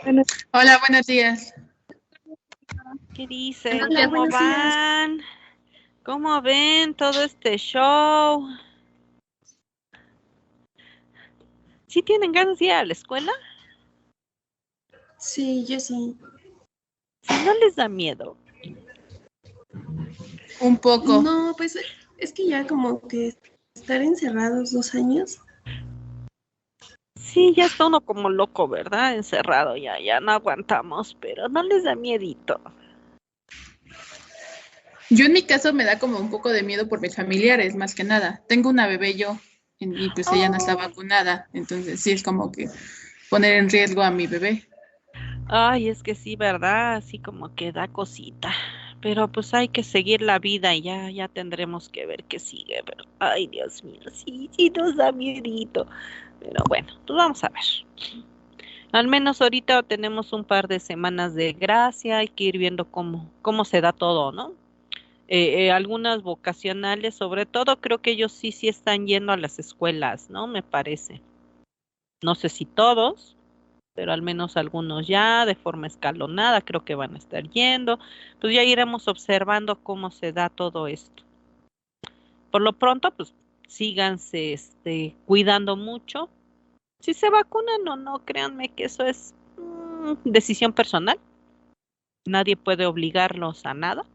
Buenos Hola, buenos días. ¿Qué dicen? Hola, ¿Cómo buenos días. van? ¿Cómo ven todo este show? ¿Sí tienen ganas de ir a la escuela? Sí, yo sí. Si no les da miedo. Un poco. No, pues es que ya como que estar encerrados 2 años. Sí, ya está uno como loco, ¿verdad? Encerrado ya no aguantamos, pero no les da miedito. Yo en mi caso me da como un poco de miedo por mis familiares, más que nada. Tengo una bebé yo y pues ella no está Oh, vacunada, entonces sí es como que poner en riesgo a mi bebé. ay, es que sí, ¿verdad? Así como que da cosita. Pero pues hay que seguir la vida y ya tendremos que ver qué sigue. Pero, ay, Dios mío, sí nos da miedito. Pero bueno, pues vamos a ver. Al menos ahorita tenemos un par de semanas de gracia, hay que ir viendo cómo se da todo, ¿no? Algunas vocacionales, sobre todo, creo que ellos sí están yendo a las escuelas, ¿no? Me parece. No sé si todos, pero al menos algunos ya, de forma escalonada, creo que van a estar yendo. Pues ya iremos observando cómo se da todo esto. Por lo pronto, pues síganse, cuidando mucho. Si se vacunan o no, créanme que eso es decisión personal. Nadie puede obligarlos a nada.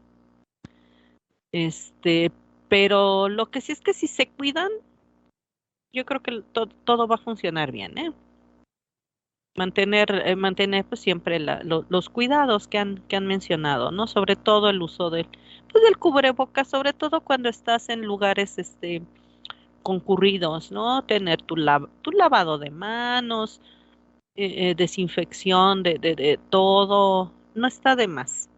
Este, pero lo que sí es que si se cuidan, yo creo que todo va a funcionar bien, ¿eh? Mantener pues siempre los cuidados que han mencionado, ¿no? Sobre todo el uso del cubrebocas, sobre todo cuando estás en lugares, concurridos, ¿no? Tener tu lavado de manos, desinfección de todo, no está de más.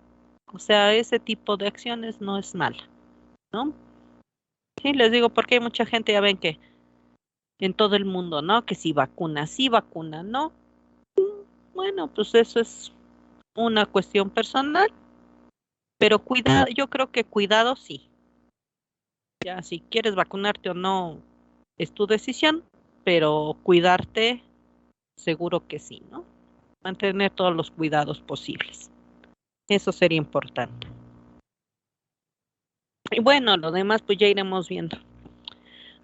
O sea, ese tipo de acciones no es mala, ¿no? Sí, les digo porque hay mucha gente, ya ven que en todo el mundo, ¿no? Que si vacuna, sí vacuna, no. Bueno, pues eso es una cuestión personal, pero cuidado, yo creo que cuidado sí. Ya, si quieres vacunarte o no, es tu decisión, pero cuidarte, seguro que sí, ¿no? Mantener todos los cuidados posibles. Eso sería importante. Y bueno, lo demás, pues ya iremos viendo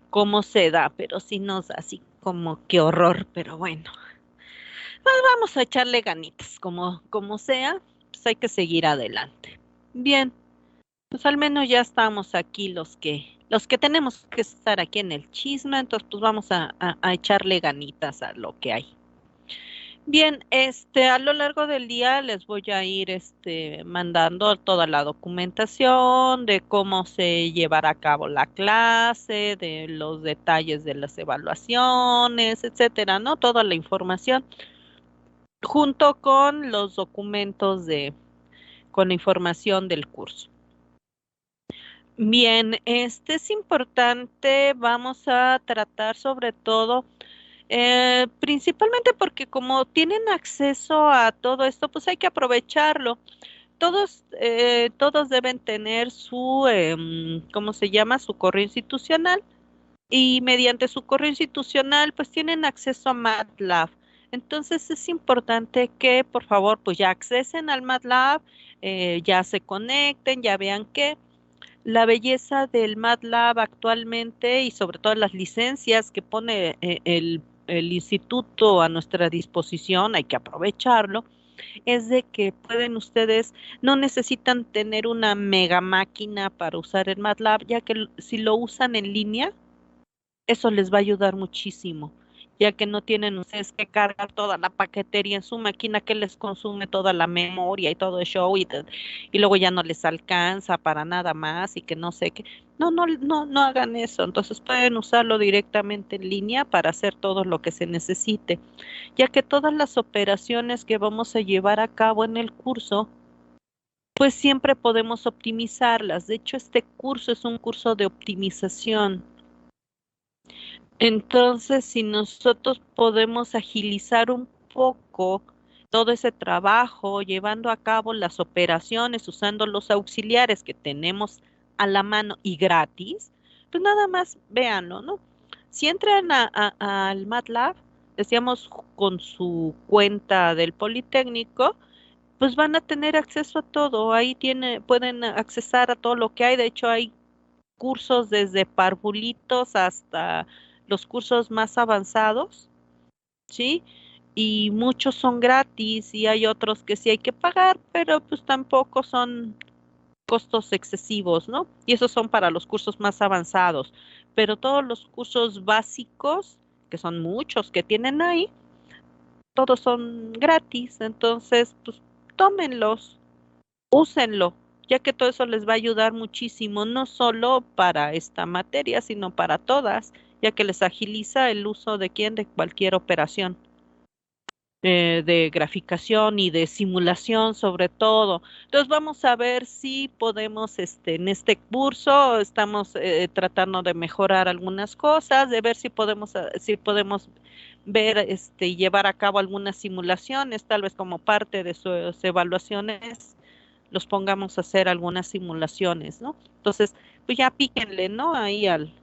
cómo se da, pero sí nos da así como qué horror, pero bueno. Vamos a echarle ganitas, como sea, pues hay que seguir adelante. Bien, pues al menos ya estamos aquí los que tenemos que estar aquí en el chisme, entonces pues vamos a echarle ganitas a lo que hay. Bien, a lo largo del día les voy a ir, mandando toda la documentación de cómo se llevará a cabo la clase, de los detalles de las evaluaciones, etcétera, ¿no? Toda la información junto con los documentos con la información del curso. Bien, este es importante, vamos a tratar sobre todo, principalmente porque como tienen acceso a todo esto, pues hay que aprovecharlo. Todos deben tener ¿cómo se llama? Su correo institucional y mediante su correo institucional pues tienen acceso a MATLAB. Entonces es importante que por favor pues ya accesen al MATLAB, ya se conecten, ya vean que la belleza del MATLAB actualmente y sobre todo las licencias que pone el instituto a nuestra disposición, hay que aprovecharlo, es de que pueden ustedes, no necesitan tener una mega máquina para usar el MATLAB, ya que si lo usan en línea, eso les va a ayudar muchísimo, ya que no tienen ustedes que cargar toda la paquetería en su máquina que les consume toda la memoria y todo el show y luego ya no les alcanza para nada más y que no sé qué. No hagan eso. Entonces pueden usarlo directamente en línea para hacer todo lo que se necesite, ya que todas las operaciones que vamos a llevar a cabo en el curso, pues siempre podemos optimizarlas. De hecho, este curso es un curso de optimización. Entonces, si nosotros podemos agilizar un poco todo ese trabajo, llevando a cabo las operaciones, usando los auxiliares que tenemos a la mano y gratis, pues nada más véanlo, ¿no? Si entran al MATLAB, decíamos, con su cuenta del Politécnico, pues van a tener acceso a todo. Ahí pueden accesar a todo lo que hay. De hecho, hay cursos desde parvulitos hasta los cursos más avanzados, ¿sí? Y muchos son gratis y hay otros que sí hay que pagar, pero pues tampoco son costos excesivos, ¿no? Y esos son para los cursos más avanzados. Pero todos los cursos básicos, que son muchos que tienen ahí, todos son gratis. Entonces, pues tómenlos, úsenlo, ya que todo eso les va a ayudar muchísimo, no solo para esta materia, sino para todas, ya que les agiliza el uso de cualquier operación de graficación y de simulación sobre todo. Entonces vamos a ver si podemos, en este curso, estamos tratando de mejorar algunas cosas, de ver si podemos ver, y llevar a cabo algunas simulaciones, tal vez como parte de sus evaluaciones, los pongamos a hacer algunas simulaciones, ¿no? Entonces, pues ya píquenle, ¿no? Ahí al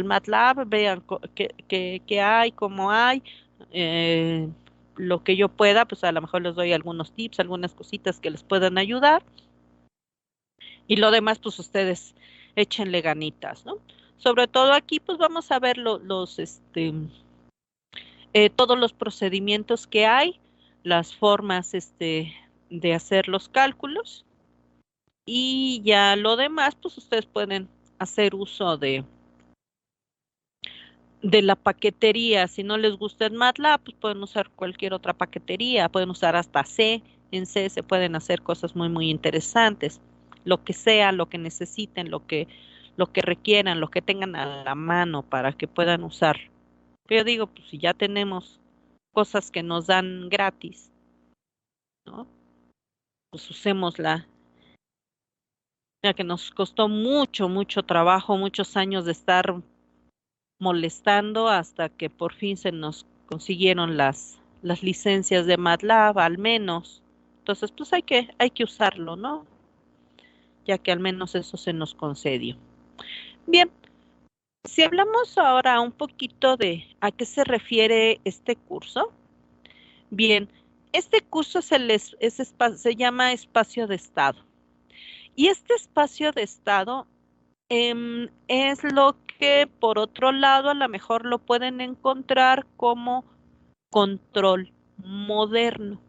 MATLAB, vean qué hay, cómo hay, eh, lo que yo pueda, pues a lo mejor les doy algunos tips, algunas cositas que les puedan ayudar, y lo demás, pues ustedes échenle ganitas, ¿no? Sobre todo aquí, pues vamos a ver todos los procedimientos que hay, las formas, de hacer los cálculos, y ya lo demás, pues ustedes pueden hacer uso de la paquetería. Si no les gusta el MATLAB, pues pueden usar cualquier otra paquetería, pueden usar hasta C. En C se pueden hacer cosas muy, muy interesantes. Lo que sea, lo que necesiten, lo que requieran, lo que tengan a la mano para que puedan usar. Pero yo digo, pues si ya tenemos cosas que nos dan gratis, ¿no? Pues usémosla. Ya que nos costó mucho, mucho trabajo, muchos años de estar molestando hasta que por fin se nos consiguieron las licencias de MATLAB, al menos. Entonces, pues hay que usarlo, ¿no? Ya que al menos eso se nos concedió. Bien, si hablamos ahora un poquito de a qué se refiere este curso. Bien, este curso se llama Espacio de Estado. Y este espacio de estado es lo que, por otro lado, a lo mejor lo pueden encontrar como control moderno.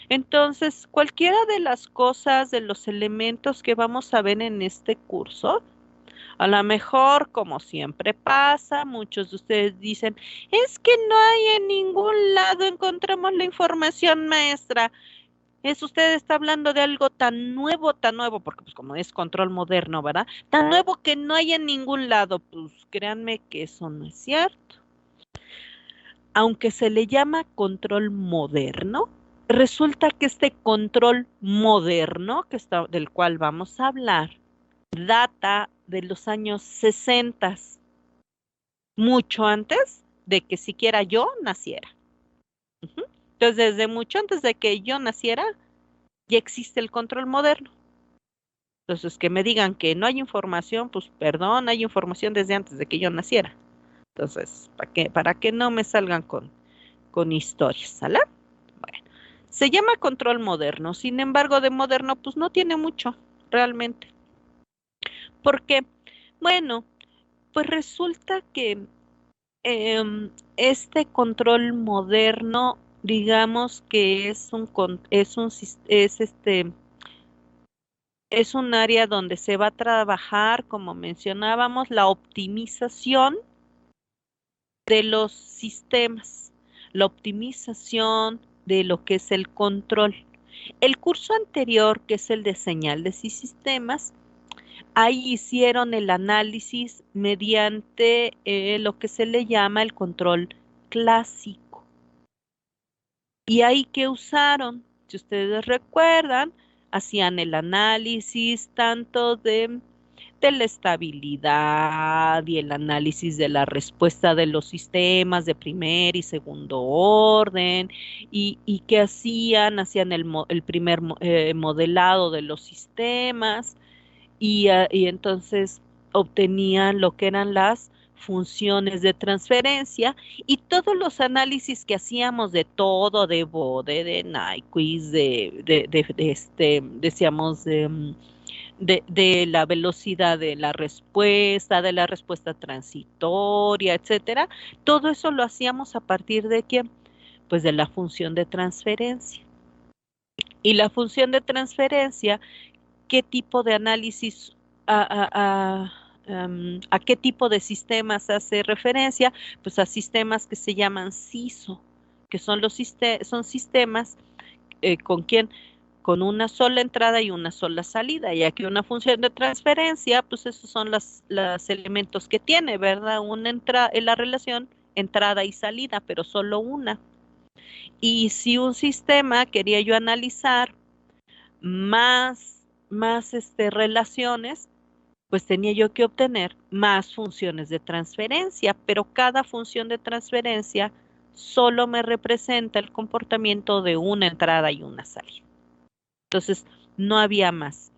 Entonces, cualquiera de las cosas, de los elementos que vamos a ver en este curso, a lo mejor, como siempre pasa, muchos de ustedes dicen, es que no hay en ningún lado encontramos la información maestra. Usted está hablando de algo tan nuevo, porque pues como es control moderno, ¿verdad? Tan nuevo que no hay en ningún lado. Pues créanme que eso no es cierto. Aunque se le llama control moderno, resulta que este control moderno, del cual vamos a hablar, data de los años 60, mucho antes de que siquiera yo naciera. Entonces, desde mucho antes de que yo naciera, ya existe el control moderno. Entonces, que me digan que no hay información, pues perdón, hay información desde antes de que yo naciera. Entonces, ¿para qué no me salgan con historias, ¿sale? Bueno, se llama control moderno, sin embargo, de moderno, pues no tiene mucho, realmente. ¿Por qué? Bueno, pues resulta que este control moderno, digamos que es un área donde se va a trabajar, como mencionábamos, la optimización de los sistemas, la optimización de lo que es el control. El curso anterior, que es el de señales y sistemas, ahí hicieron el análisis mediante lo que se le llama el control clásico. Y ahí que usaron, si ustedes recuerdan, hacían el análisis tanto de la estabilidad y el análisis de la respuesta de los sistemas de primer y segundo orden, y qué hacían el primer modelado de los sistemas, y entonces obtenían lo que eran las funciones de transferencia y todos los análisis que hacíamos de todo, de Bode, de Nyquist, decíamos, de la velocidad de la respuesta transitoria, etcétera, todo eso lo hacíamos a partir de ¿quién? Pues de la función de transferencia. Y la función de transferencia, ¿qué tipo de análisis, a qué tipo de sistemas hace referencia? Pues a sistemas que se llaman SISO, que son son sistemas con quien con una sola entrada y una sola salida, ya que una función de transferencia, pues esos son los elementos que tiene, ¿verdad? En la relación entrada y salida, pero solo una. Y si un sistema quería yo analizar más relaciones, pues tenía yo que obtener más funciones de transferencia, pero cada función de transferencia solo me representa el comportamiento de una entrada y una salida. Entonces, no había más.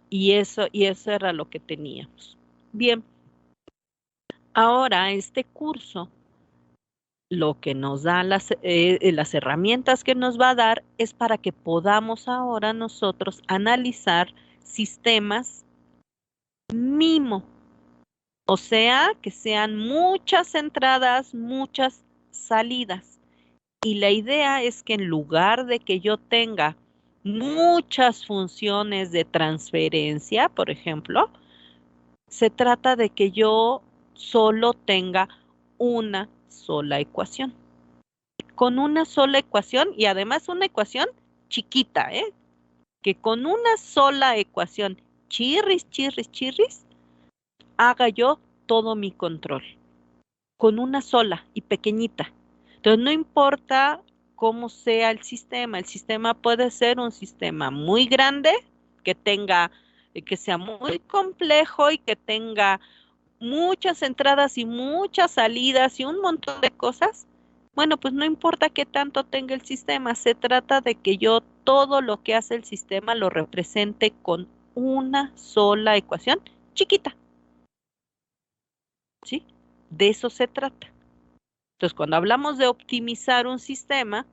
Y eso era lo que teníamos. Bien, ahora este curso, lo que nos da las herramientas que nos va a dar es para que podamos ahora nosotros analizar sistemas MIMO. O sea, que sean muchas entradas, muchas salidas. Y la idea es que en lugar de que yo tenga muchas funciones de transferencia, por ejemplo, se trata de que yo solo tenga una sola ecuación. Con una sola ecuación y además una ecuación chiquita, que con una sola ecuación, chirris, chirris, chirris, haga yo todo mi control. Con una sola y pequeñita. Entonces, no importa cómo sea el sistema puede ser un sistema muy grande, que sea muy complejo y que tenga muchas entradas y muchas salidas y un montón de cosas. Bueno, pues no importa qué tanto tenga el sistema, se trata de que yo todo lo que hace el sistema lo represente con una sola ecuación chiquita. ¿Sí? De eso se trata. Entonces, cuando hablamos de optimizar un sistema,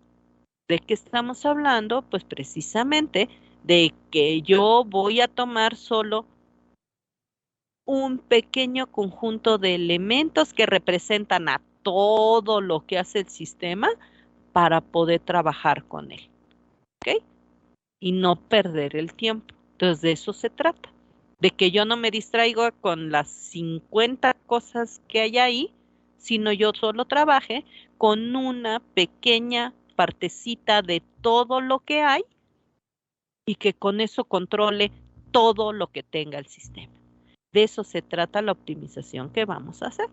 ¿de qué estamos hablando? Pues precisamente de que yo voy a tomar solo un pequeño conjunto de elementos que representan a todo lo que hace el sistema para poder trabajar con él. ¿Ok? Y no perder el tiempo. Entonces, de eso se trata. De que yo no me distraigo con las 50 cosas que hay ahí, sino yo solo trabaje con una pequeña partecita de todo lo que hay y que con eso controle todo lo que tenga el sistema. De eso se trata la optimización que vamos a hacer.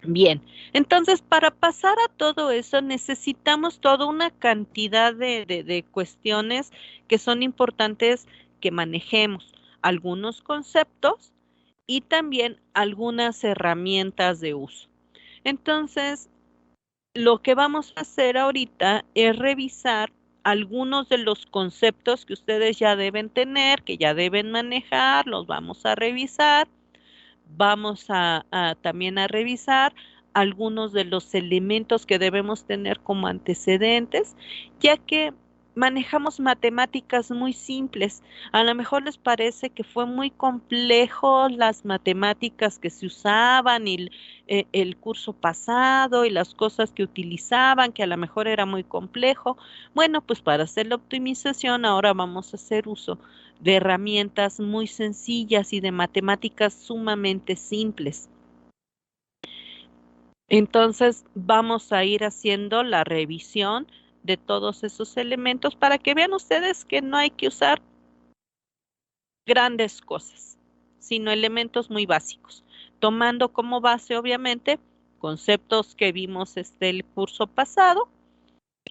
Bien, entonces para pasar a todo eso necesitamos toda una cantidad de cuestiones que son importantes que manejemos, algunos conceptos y también algunas herramientas de uso. Entonces, lo que vamos a hacer ahorita es revisar algunos de los conceptos que ustedes ya deben tener, que ya deben manejar, los vamos a revisar. Vamos también a revisar algunos de los elementos que debemos tener como antecedentes, ya que manejamos matemáticas muy simples. A lo mejor les parece que fue muy complejo las matemáticas que se usaban y el curso pasado y las cosas que utilizaban, que a lo mejor era muy complejo. Bueno, pues para hacer la optimización ahora vamos a hacer uso de herramientas muy sencillas y de matemáticas sumamente simples. Entonces vamos a ir haciendo la revisión de todos esos elementos para que vean ustedes que no hay que usar grandes cosas, sino elementos muy básicos, tomando como base obviamente conceptos que vimos el curso pasado,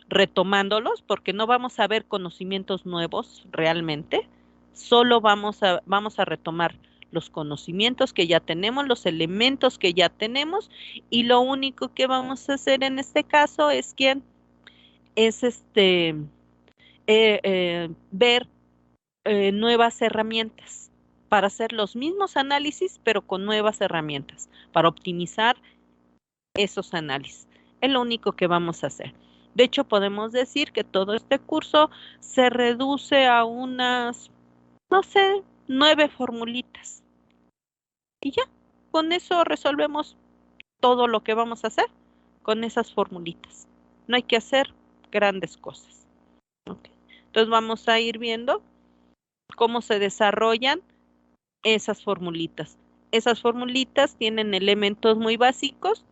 retomándolos porque no vamos a ver conocimientos nuevos realmente, solo vamos a retomar los conocimientos que ya tenemos, los elementos que ya tenemos y lo único que vamos a hacer en este caso es ver nuevas herramientas. para hacer los mismos análisis, pero con nuevas herramientas, para optimizar esos análisis. Es lo único que vamos a hacer. De hecho, podemos decir que todo este curso se reduce a unas, no sé, 9 formulitas. Y ya, con eso resolvemos todo lo que vamos a hacer con esas formulitas. No hay que hacer grandes cosas. Okay. Entonces vamos a ir viendo cómo se desarrollan esas formulitas. Esas formulitas tienen elementos muy básicos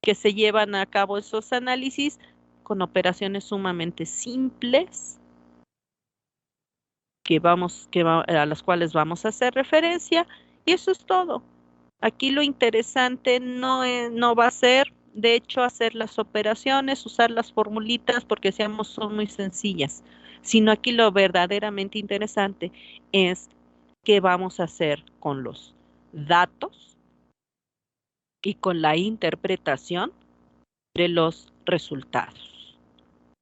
que se llevan a cabo esos análisis con operaciones sumamente simples a las cuales vamos a hacer referencia, y eso es todo. Aquí lo interesante no va a ser, de hecho, hacer las operaciones, usar las formulitas porque son muy sencillas, sino aquí lo verdaderamente interesante es qué vamos a hacer con los datos y con la interpretación de los resultados,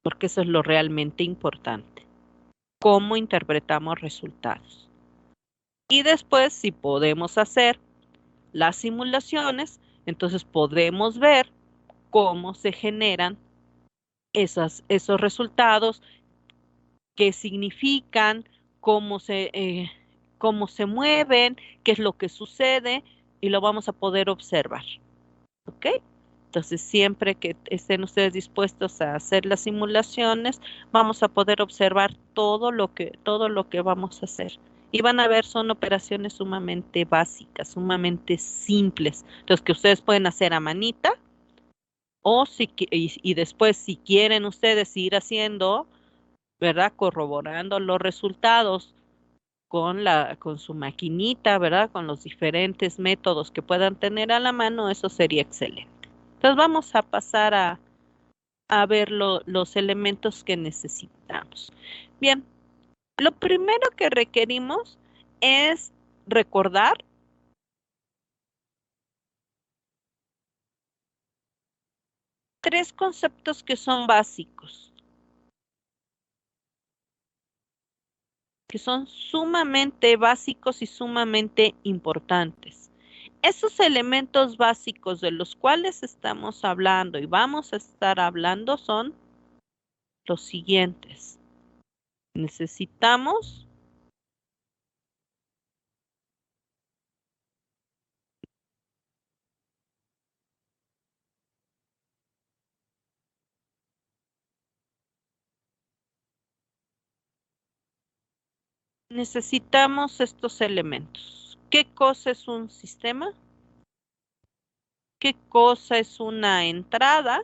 porque eso es lo realmente importante, cómo interpretamos resultados. Y después, si podemos hacer las simulaciones, entonces podemos ver cómo se generan esos resultados, qué significan, cómo se mueven, qué es lo que sucede, y lo vamos a poder observar. ¿Ok? Entonces, siempre que estén ustedes dispuestos a hacer las simulaciones, vamos a poder observar todo lo que vamos a hacer. Y van a ver, son operaciones sumamente básicas, sumamente simples. Entonces, que ustedes pueden hacer a manita, y después, si quieren ustedes ir haciendo, ¿verdad? Corroborando los resultados con su maquinita, ¿verdad? Con los diferentes métodos que puedan tener a la mano, eso sería excelente. Entonces vamos a pasar a ver los elementos que necesitamos. Bien, lo primero que requerimos es recordar tres conceptos que son básicos, que son sumamente básicos y sumamente importantes. Esos elementos básicos de los cuales estamos hablando y vamos a estar hablando son los siguientes. Necesitamos estos elementos. ¿Qué cosa es un sistema? ¿Qué cosa es una entrada?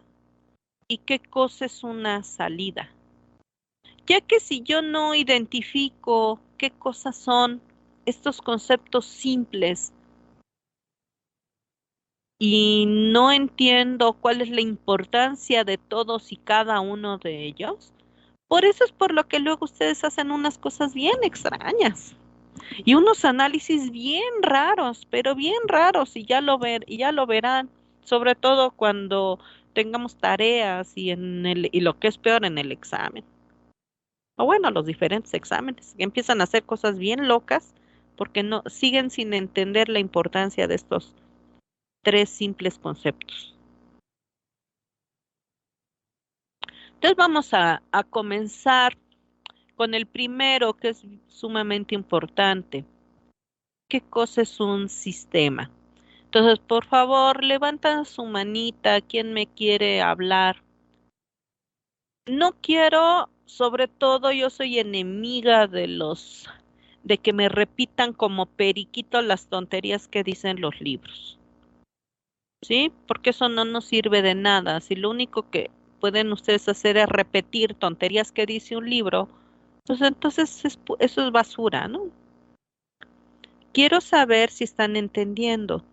¿Y qué cosa es una salida? Ya que si yo no identifico qué cosas son estos conceptos simples y no entiendo cuál es la importancia de todos y cada uno de ellos, por eso es por lo que luego ustedes hacen unas cosas bien extrañas y unos análisis bien raros, pero bien raros, y ya lo verán, sobre todo cuando tengamos tareas y lo que es peor, en el examen. O bueno, los diferentes exámenes, que empiezan a hacer cosas bien locas porque no siguen sin entender la importancia de estos tres simples conceptos. Entonces vamos a comenzar con el primero, que es sumamente importante. ¿Qué cosa es un sistema? Entonces, por favor, levantan su manita. ¿Quién me quiere hablar? No quiero, sobre todo, yo soy enemiga de que me repitan como periquito las tonterías que dicen los libros. ¿Sí? Porque eso no nos sirve de nada. Si lo único que pueden ustedes hacer es repetir tonterías que dice un libro, pues entonces eso es basura, ¿no? Quiero saber si están entendiendo.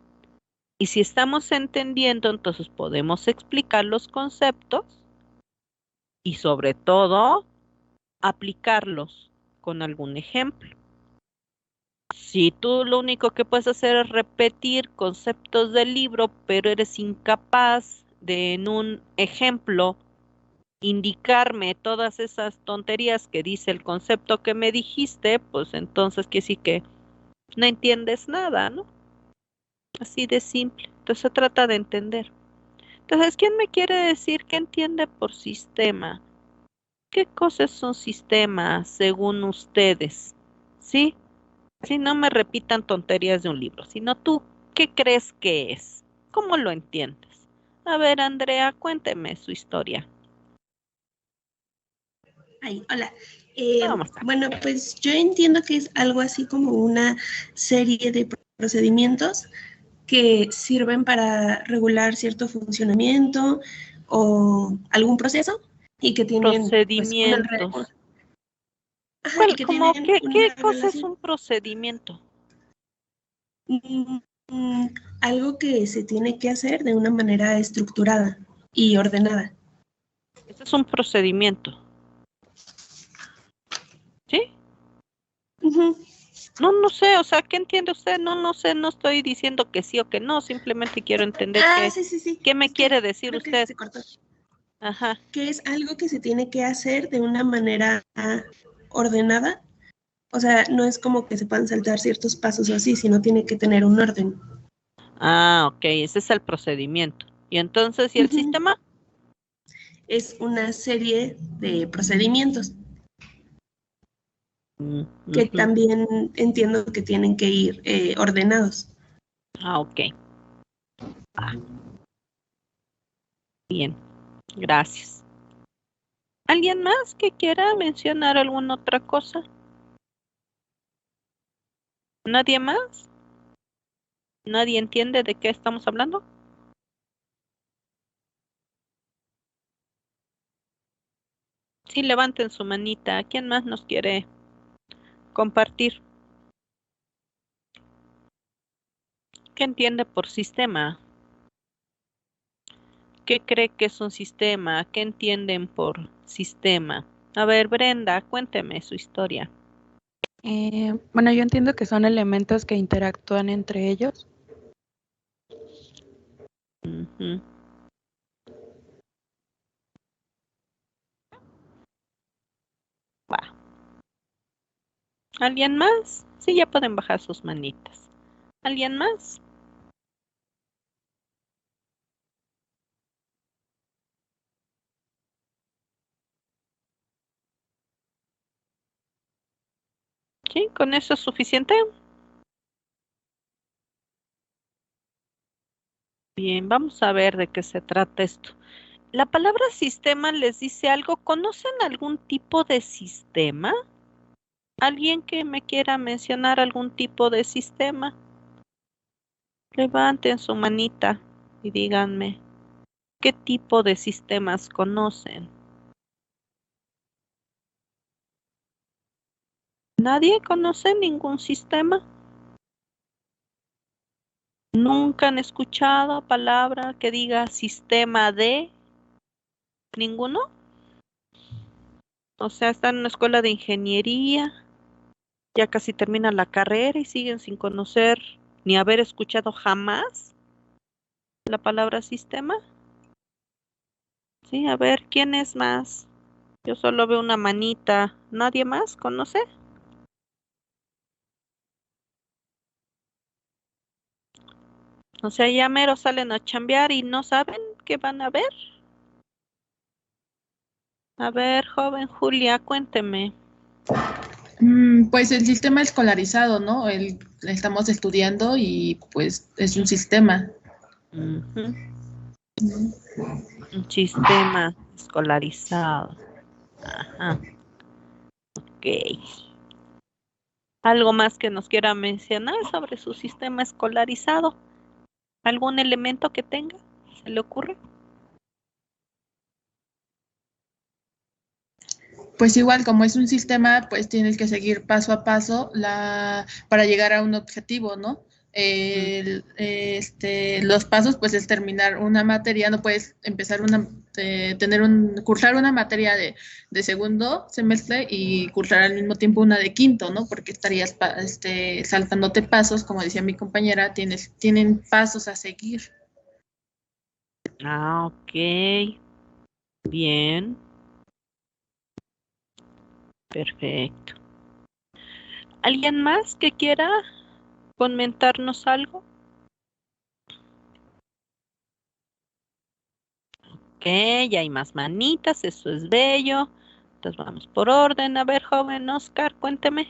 Y si estamos entendiendo, entonces podemos explicar los conceptos y sobre todo aplicarlos con algún ejemplo. Si tú lo único que puedes hacer es repetir conceptos del libro, pero eres incapaz de en un ejemplo indicarme todas esas tonterías que dice el concepto que me dijiste, pues entonces quiere decir que no entiendes nada, ¿no? Así de simple. Entonces se trata de entender. Entonces, ¿quién me quiere decir qué entiende por sistema? ¿Qué cosa es un sistema según ustedes? ¿Sí? Si no me repitan tonterías de un libro, sino tú, ¿qué crees que es? ¿Cómo lo entiendes? A ver, Andrea, cuénteme su historia. Ay, hola. ¿Cómo está? Bueno, pues yo entiendo que es algo así como una serie de procedimientos que sirven para regular cierto funcionamiento o algún proceso y que tienen pues Procedimientos. ajá, y ¿Cuál, que como, tienen una qué cosa es relación. un procedimiento? Mm, Algo que se tiene que hacer de una manera estructurada y ordenada. Ese es un procedimiento, ¿sí? Ujú. No, no sé, o sea, ¿qué entiende usted? No, no sé, no estoy diciendo que sí o que no, simplemente quiero entender Sí, sí, sí. qué me Es que quiere decir creo que usted. se cortó. Ajá. Que es algo que se tiene que hacer de una manera ordenada. O sea, no es como que se puedan saltar ciertos pasos o así, sino tiene que tener un orden. Ah, ok, ese es el procedimiento. Y entonces, ¿y el Ujú. sistema? Es una serie de procedimientos Mm, que ujú. también entiendo que tienen que ir ordenados. Ah, ok. Ah, bien, gracias. ¿Alguien más que quiera mencionar alguna otra cosa? ¿Nadie más? ¿Nadie entiende de qué estamos hablando? Sí, levanten su manita. ¿Quién más nos quiere compartir? ¿Qué entiende por sistema? ¿Qué cree que es un sistema? ¿Qué entienden por sistema? A ver, Brenda, cuénteme su historia. Bueno, yo entiendo que son elementos que interactúan entre ellos. Ujú. Va. ¿Alguien más? Sí, ya pueden bajar sus manitas. ¿Alguien más? Sí, con eso es suficiente. Bien, vamos a ver de qué se trata esto. La palabra sistema les dice algo. ¿Conocen algún tipo de sistema? ¿Alguien que me quiera mencionar algún tipo de sistema? Levanten su manita y díganme, ¿qué tipo de sistemas conocen? ¿Nadie conoce ningún sistema? ¿Nunca han escuchado palabra que diga sistema de ninguno? O sea, están en una escuela de ingeniería, ya casi terminan la carrera y siguen sin conocer ni haber escuchado jamás la palabra sistema. Sí, a ver, ¿quién es más? Yo solo veo una manita. ¿Nadie más conoce? O sea, ya mero salen a chambear y no saben qué van a ver. A ver, joven Julia, cuénteme. Pues el sistema escolarizado, ¿no? Estamos estudiando y pues es un sistema. Ujú. Un sistema escolarizado. Ajá, ok. ¿Algo más que nos quiera mencionar sobre su sistema escolarizado? ¿Algún elemento que tenga? ¿Se le ocurre? Pues igual, como es un sistema, pues tienes que seguir paso a paso para llegar a un objetivo, ¿no? Mm. Los pasos, pues es terminar una materia, no puedes empezar cursar una materia de segundo semestre y cursar al mismo tiempo una de quinto, ¿no? Porque estarías saltándote pasos, como decía mi compañera, tienen pasos a seguir. Ah, ok. Bien, perfecto. ¿Alguien más que quiera? comentarnos algo? Ok, ya hay más manitas, eso es bello. Entonces vamos por orden. A ver, joven Oscar, cuénteme.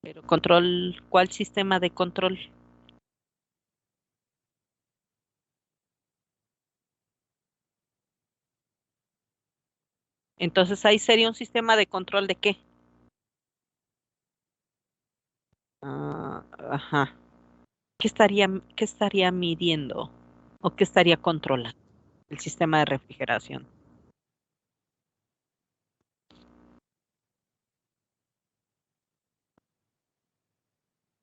Pero control, ¿cuál sistema de control? Entonces ahí sería un sistema de control de qué? Ah, ajá. Qué estaría midiendo? ¿O qué estaría controlando? El sistema de refrigeración.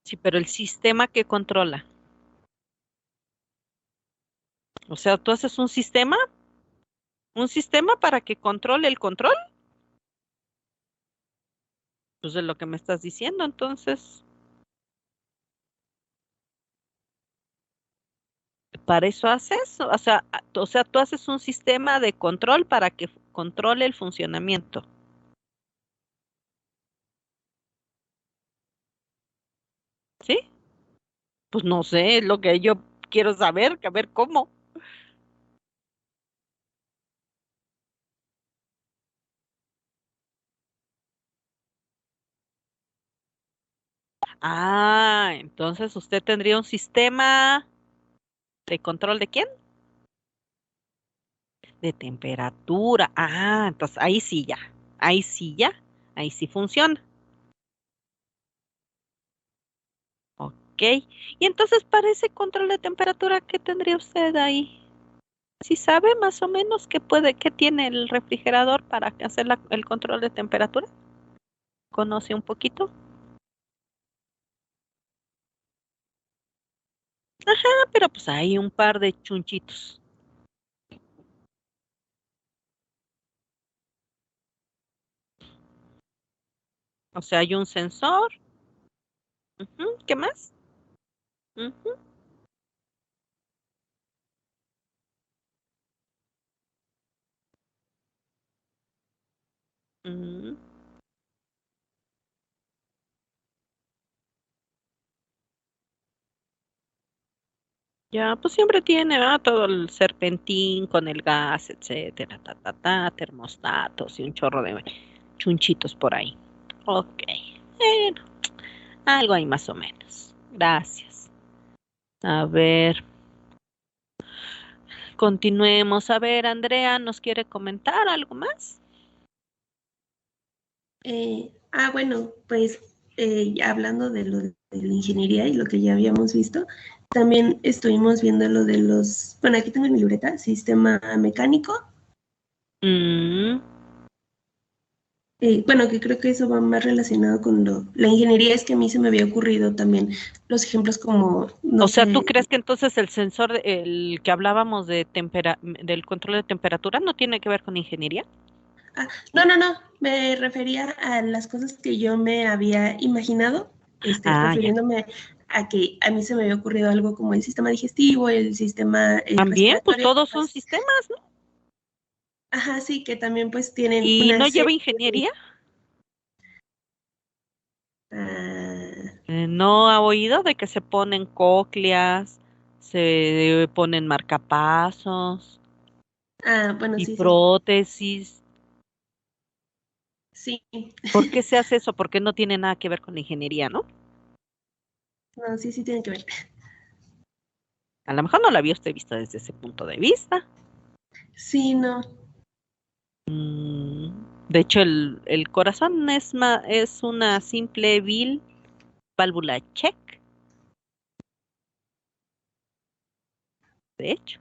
Sí, pero el sistema que controla. O sea, tú haces un sistema para que controle el control. Pues de lo que me estás diciendo, entonces, para eso haces, o sea, tú haces un sistema de control para que controle el funcionamiento. ¿Sí? Pues no sé, es lo que yo quiero saber, a ver cómo. Ah, entonces usted tendría un sistema de control de quién? De temperatura. Ah, entonces ahí sí ya. Ahí sí ya. Ahí sí funciona. Ok. Y entonces para ese control de temperatura, ¿qué tendría usted ahí? ¿Sí sabe más o menos qué tiene el refrigerador para hacer el control de temperatura? ¿Conoce un poquito? Ah, pero pues hay un par de chunchitos. O sea, hay un sensor. Ujú, ¿qué más? Ujú, ujú. Ya, pues siempre tiene, ¿verdad? Todo el serpentín con el gas, etcétera, termostatos y un chorro de chunchitos por ahí. Ok. Bueno, algo ahí más o menos. Gracias. A ver, continuemos. A ver, Andrea, ¿nos quiere comentar algo más? Bueno, pues ya hablando de lo de la ingeniería y lo que ya habíamos visto, también estuvimos viendo lo de bueno, aquí tengo en mi libreta, sistema mecánico. Mm, Bueno, que creo que eso va más relacionado con la ingeniería, es que a mí se me había ocurrido también los ejemplos como, no O sea, ¿tú sé, crees que entonces el sensor, el que hablábamos del control de temperatura, no tiene que ver con ingeniería? no, me refería a las cosas que yo me había imaginado, Ah, ya. refiriéndome a que a mí se me había ocurrido algo como el sistema digestivo, el sistema También, pues respiratorio, todos son pues, sistemas, ¿no? ajá, sí, que también pues tienen ¿Y una no lleva serie ingeniería? ah, ¿No ha oído de que se ponen cócleas, se ponen marcapasos bueno, y sí, prótesis? sí, ¿Por qué se hace eso? Porque no tiene nada que ver con la ingeniería, ¿no? no, sí, tienen que ver. A lo mejor no la había usted visto desde ese punto de vista. Sí, no, Mm, de hecho, el corazón es una simple válvula check, de hecho.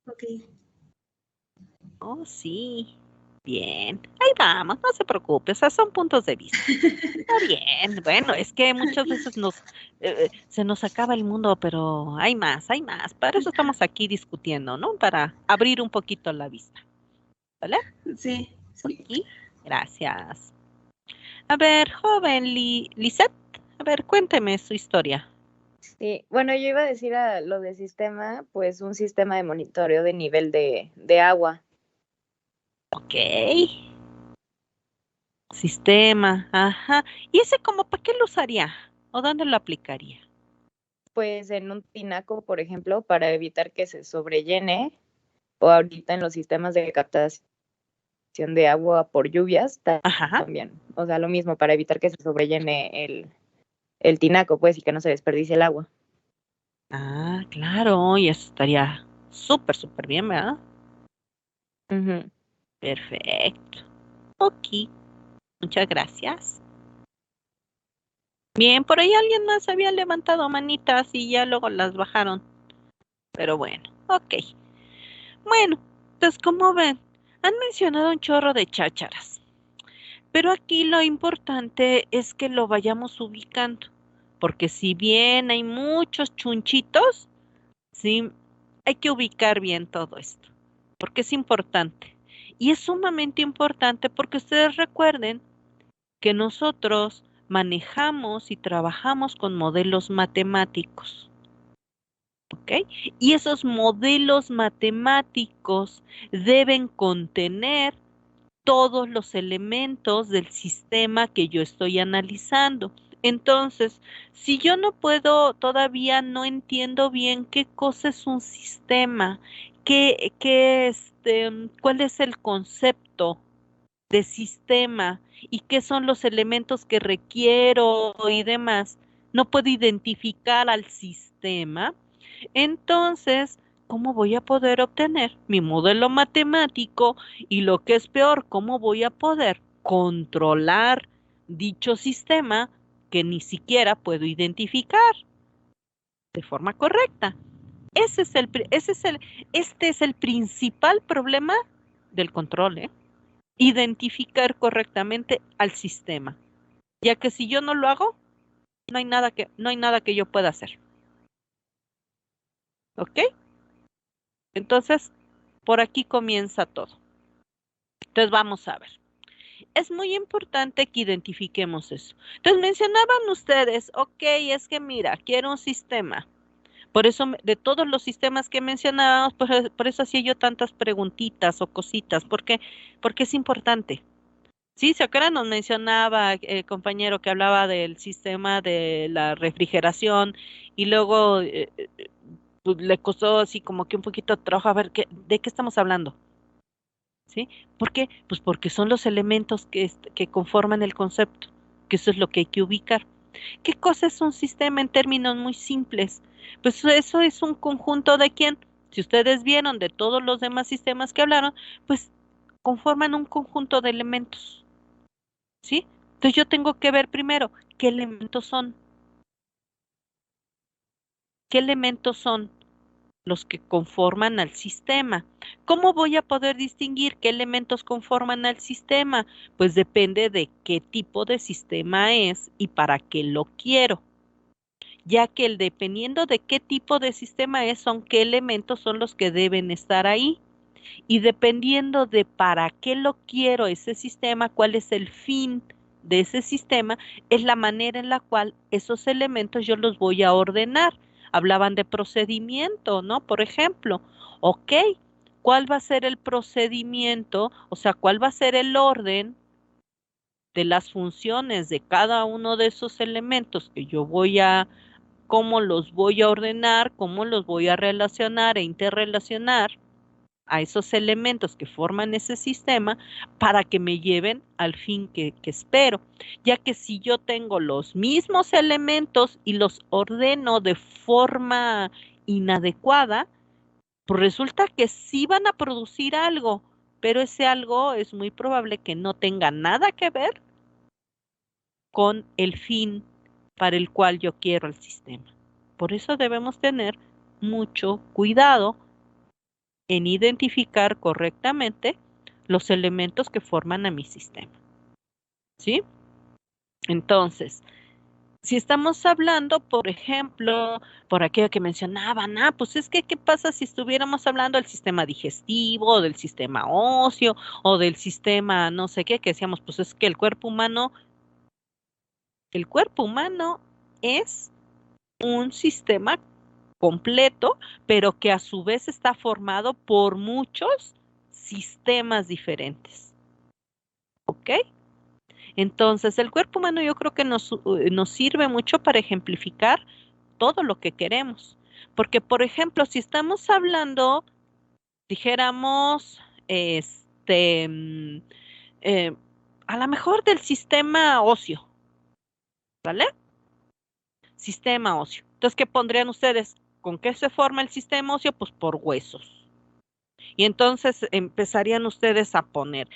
ok. Oh, sí. Bien. Ahí vamos, no se preocupe, o sea, son puntos de vista. Está bien. Bueno, es que muchas veces se nos acaba el mundo, pero hay más, hay más. Para eso estamos aquí discutiendo, ¿no? Para abrir un poquito la vista. ¿Vale? Sí, sí. Aquí. Gracias. A ver, joven Lisette, a ver, cuénteme su historia. Sí, bueno, yo iba a decir a lo de sistema, pues un sistema de monitoreo de nivel de agua. Ok. Sistema, ajá. ¿Y ese como para qué lo usaría? ¿O dónde lo aplicaría? Pues en un tinaco, por ejemplo, para evitar que se sobrellene, o ahorita en los sistemas de captación de agua por lluvias Ajá. también. O sea, lo mismo para evitar que se sobrellene el tinaco, pues, y que no se desperdicie el agua. Ah, claro, y eso estaría súper, súper bien, ¿verdad? Ujú. Perfecto. Ok, muchas gracias. Bien, por ahí alguien más había levantado manitas y ya luego las bajaron. Pero bueno, ok. Bueno, pues como ven, han mencionado un chorro de chácharas. Pero aquí lo importante es que lo vayamos ubicando. Porque si bien hay muchos chunchitos, sí, hay que ubicar bien todo esto. Porque es importante. Y es sumamente importante porque ustedes recuerden que nosotros manejamos y trabajamos con modelos matemáticos, ¿ok? Y esos modelos matemáticos deben contener todos los elementos del sistema que yo estoy analizando. Entonces, si yo no puedo, todavía no entiendo bien qué cosa es un sistema, cuál es el concepto de sistema y qué son los elementos que requiero y demás, no puedo identificar al sistema, entonces, ¿cómo voy a poder obtener mi modelo matemático? Y lo que es peor, ¿cómo voy a poder controlar dicho sistema que ni siquiera puedo identificar de forma correcta? Este es el principal problema del control, ¿eh? Identificar correctamente al sistema, ya que si yo no lo hago, no hay nada que yo pueda hacer, ¿ok? Entonces, por aquí comienza todo. Entonces, vamos a ver. Es muy importante que identifiquemos eso. Entonces, mencionaban ustedes, ok, es que mira, quiero un sistema. Por eso, de todos los sistemas que mencionábamos, por eso hacía yo tantas preguntitas o cositas, porque es importante. Sí, ¿se acuerdan? Nos mencionaba el compañero que hablaba del sistema de la refrigeración y luego pues, le costó así como que un poquito de trabajo a ver de qué estamos hablando. ¿Sí? ¿Por qué? Pues porque son los elementos que conforman el concepto, que eso es lo que hay que ubicar. ¿Qué cosa es un sistema en términos muy simples? Pues eso es un conjunto de quién. Si ustedes vieron de todos los demás sistemas que hablaron, pues conforman un conjunto de elementos. ¿Sí? Entonces yo tengo que ver primero qué elementos son. ¿Qué elementos son los que conforman al sistema? ¿Cómo voy a poder distinguir qué elementos conforman al sistema? Pues depende de qué tipo de sistema es y para qué lo quiero, ya que dependiendo de qué tipo de sistema es, son qué elementos son los que deben estar ahí. Y dependiendo de para qué lo quiero ese sistema, cuál es el fin de ese sistema, es la manera en la cual esos elementos yo los voy a ordenar. Hablaban de procedimiento, ¿no? Por ejemplo, ok, ¿cuál va a ser el procedimiento? O sea, ¿cuál va a ser el orden de las funciones de cada uno de esos elementos que yo cómo los voy a ordenar, cómo los voy a relacionar e interrelacionar a esos elementos que forman ese sistema para que me lleven al fin que espero, ya que si yo tengo los mismos elementos y los ordeno de forma inadecuada, pues resulta que sí van a producir algo, pero ese algo es muy probable que no tenga nada que ver con el fin para el cual yo quiero el sistema. Por eso debemos tener mucho cuidado en identificar correctamente los elementos que forman a mi sistema. ¿Sí? Entonces, si estamos hablando, por ejemplo, por aquello que mencionaban, pues es que, ¿qué pasa si estuviéramos hablando del sistema digestivo, o del sistema óseo, o del sistema no sé qué, que decíamos, pues es que el cuerpo humano es un sistema completo, pero que a su vez está formado por muchos sistemas diferentes. ¿ok? Entonces, el cuerpo humano yo creo que nos sirve mucho para ejemplificar todo lo que queremos. Porque, por ejemplo, si estamos hablando, dijéramos, eh, a lo mejor del sistema óseo, ¿vale? Sistema óseo. Entonces, ¿qué pondrían ustedes? ¿Con qué se forma el sistema óseo? Pues por huesos. Y entonces empezarían ustedes a poner,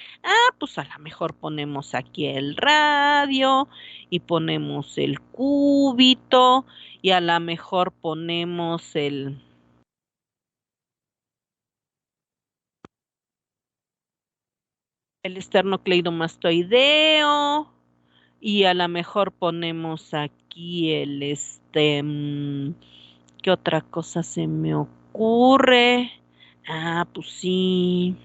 pues a lo mejor ponemos aquí el radio y ponemos el cúbito y a lo mejor ponemos el esternocleidomastoideo y a lo mejor ponemos aquí ¿qué otra cosa se me ocurre? Pues sí.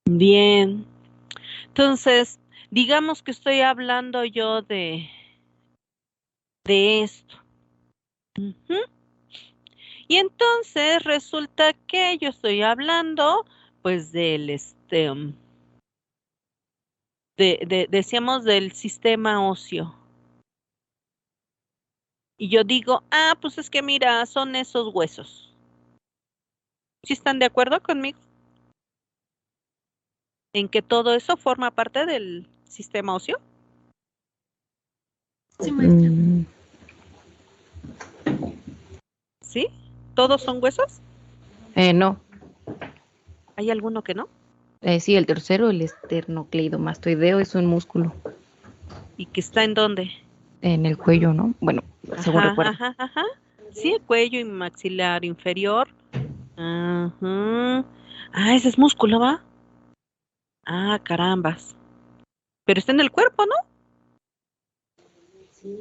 Bien. Entonces, digamos que estoy hablando yo de esto. Ujú. Y entonces resulta que yo estoy hablando, pues, decíamos del sistema óseo. Y yo digo, pues es que mira, son esos huesos. ¿Sí están de acuerdo conmigo? En que todo eso forma parte del sistema óseo. Sí, maestra. ¿Sí? ¿Todos son huesos? No. ¿Hay alguno que no? Sí, el tercero, el esternocleidomastoideo, es un músculo ¿Y que está en dónde? en el cuello, ¿no? Bueno, según recuerdo. Ajá. Sí, el cuello y maxilar inferior. Ajá. Ese es músculo, ¿va? Carambas. Pero está en el cuerpo, ¿no? Sí,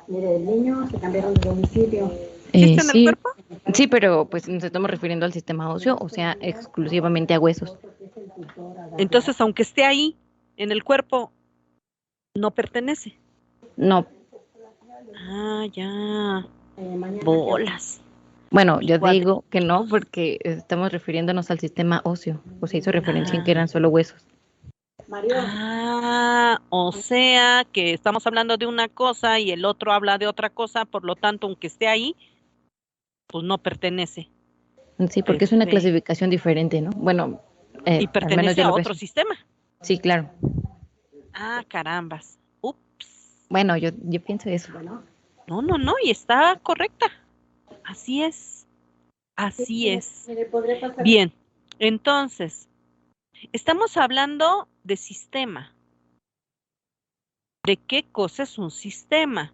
mire, el niño se cambiaron de domicilio. ¿Sí está en el Sí, cuerpo? sí, pero pues nos estamos refiriendo al sistema óseo, o sea, exclusivamente a huesos. Entonces, aunque esté ahí, en el cuerpo, no pertenece. No, Ya. Bolas. bueno, yo Cuadri- digo que no porque estamos refiriéndonos al sistema óseo, o sea, hizo referencia en que eran solo huesos. O sea que estamos hablando de una cosa y el otro habla de otra cosa, por lo tanto, aunque esté ahí, pues no pertenece. Sí, porque es una clasificación diferente, ¿no? Bueno, Y al menos pertenece yo a lo veo otro así. sistema. Sí, claro. Carambas. Ups. Bueno, yo pienso eso. No, y está correcta. Así es. Así es. Bien, entonces, estamos hablando de sistema. ¿De qué cosa es un sistema?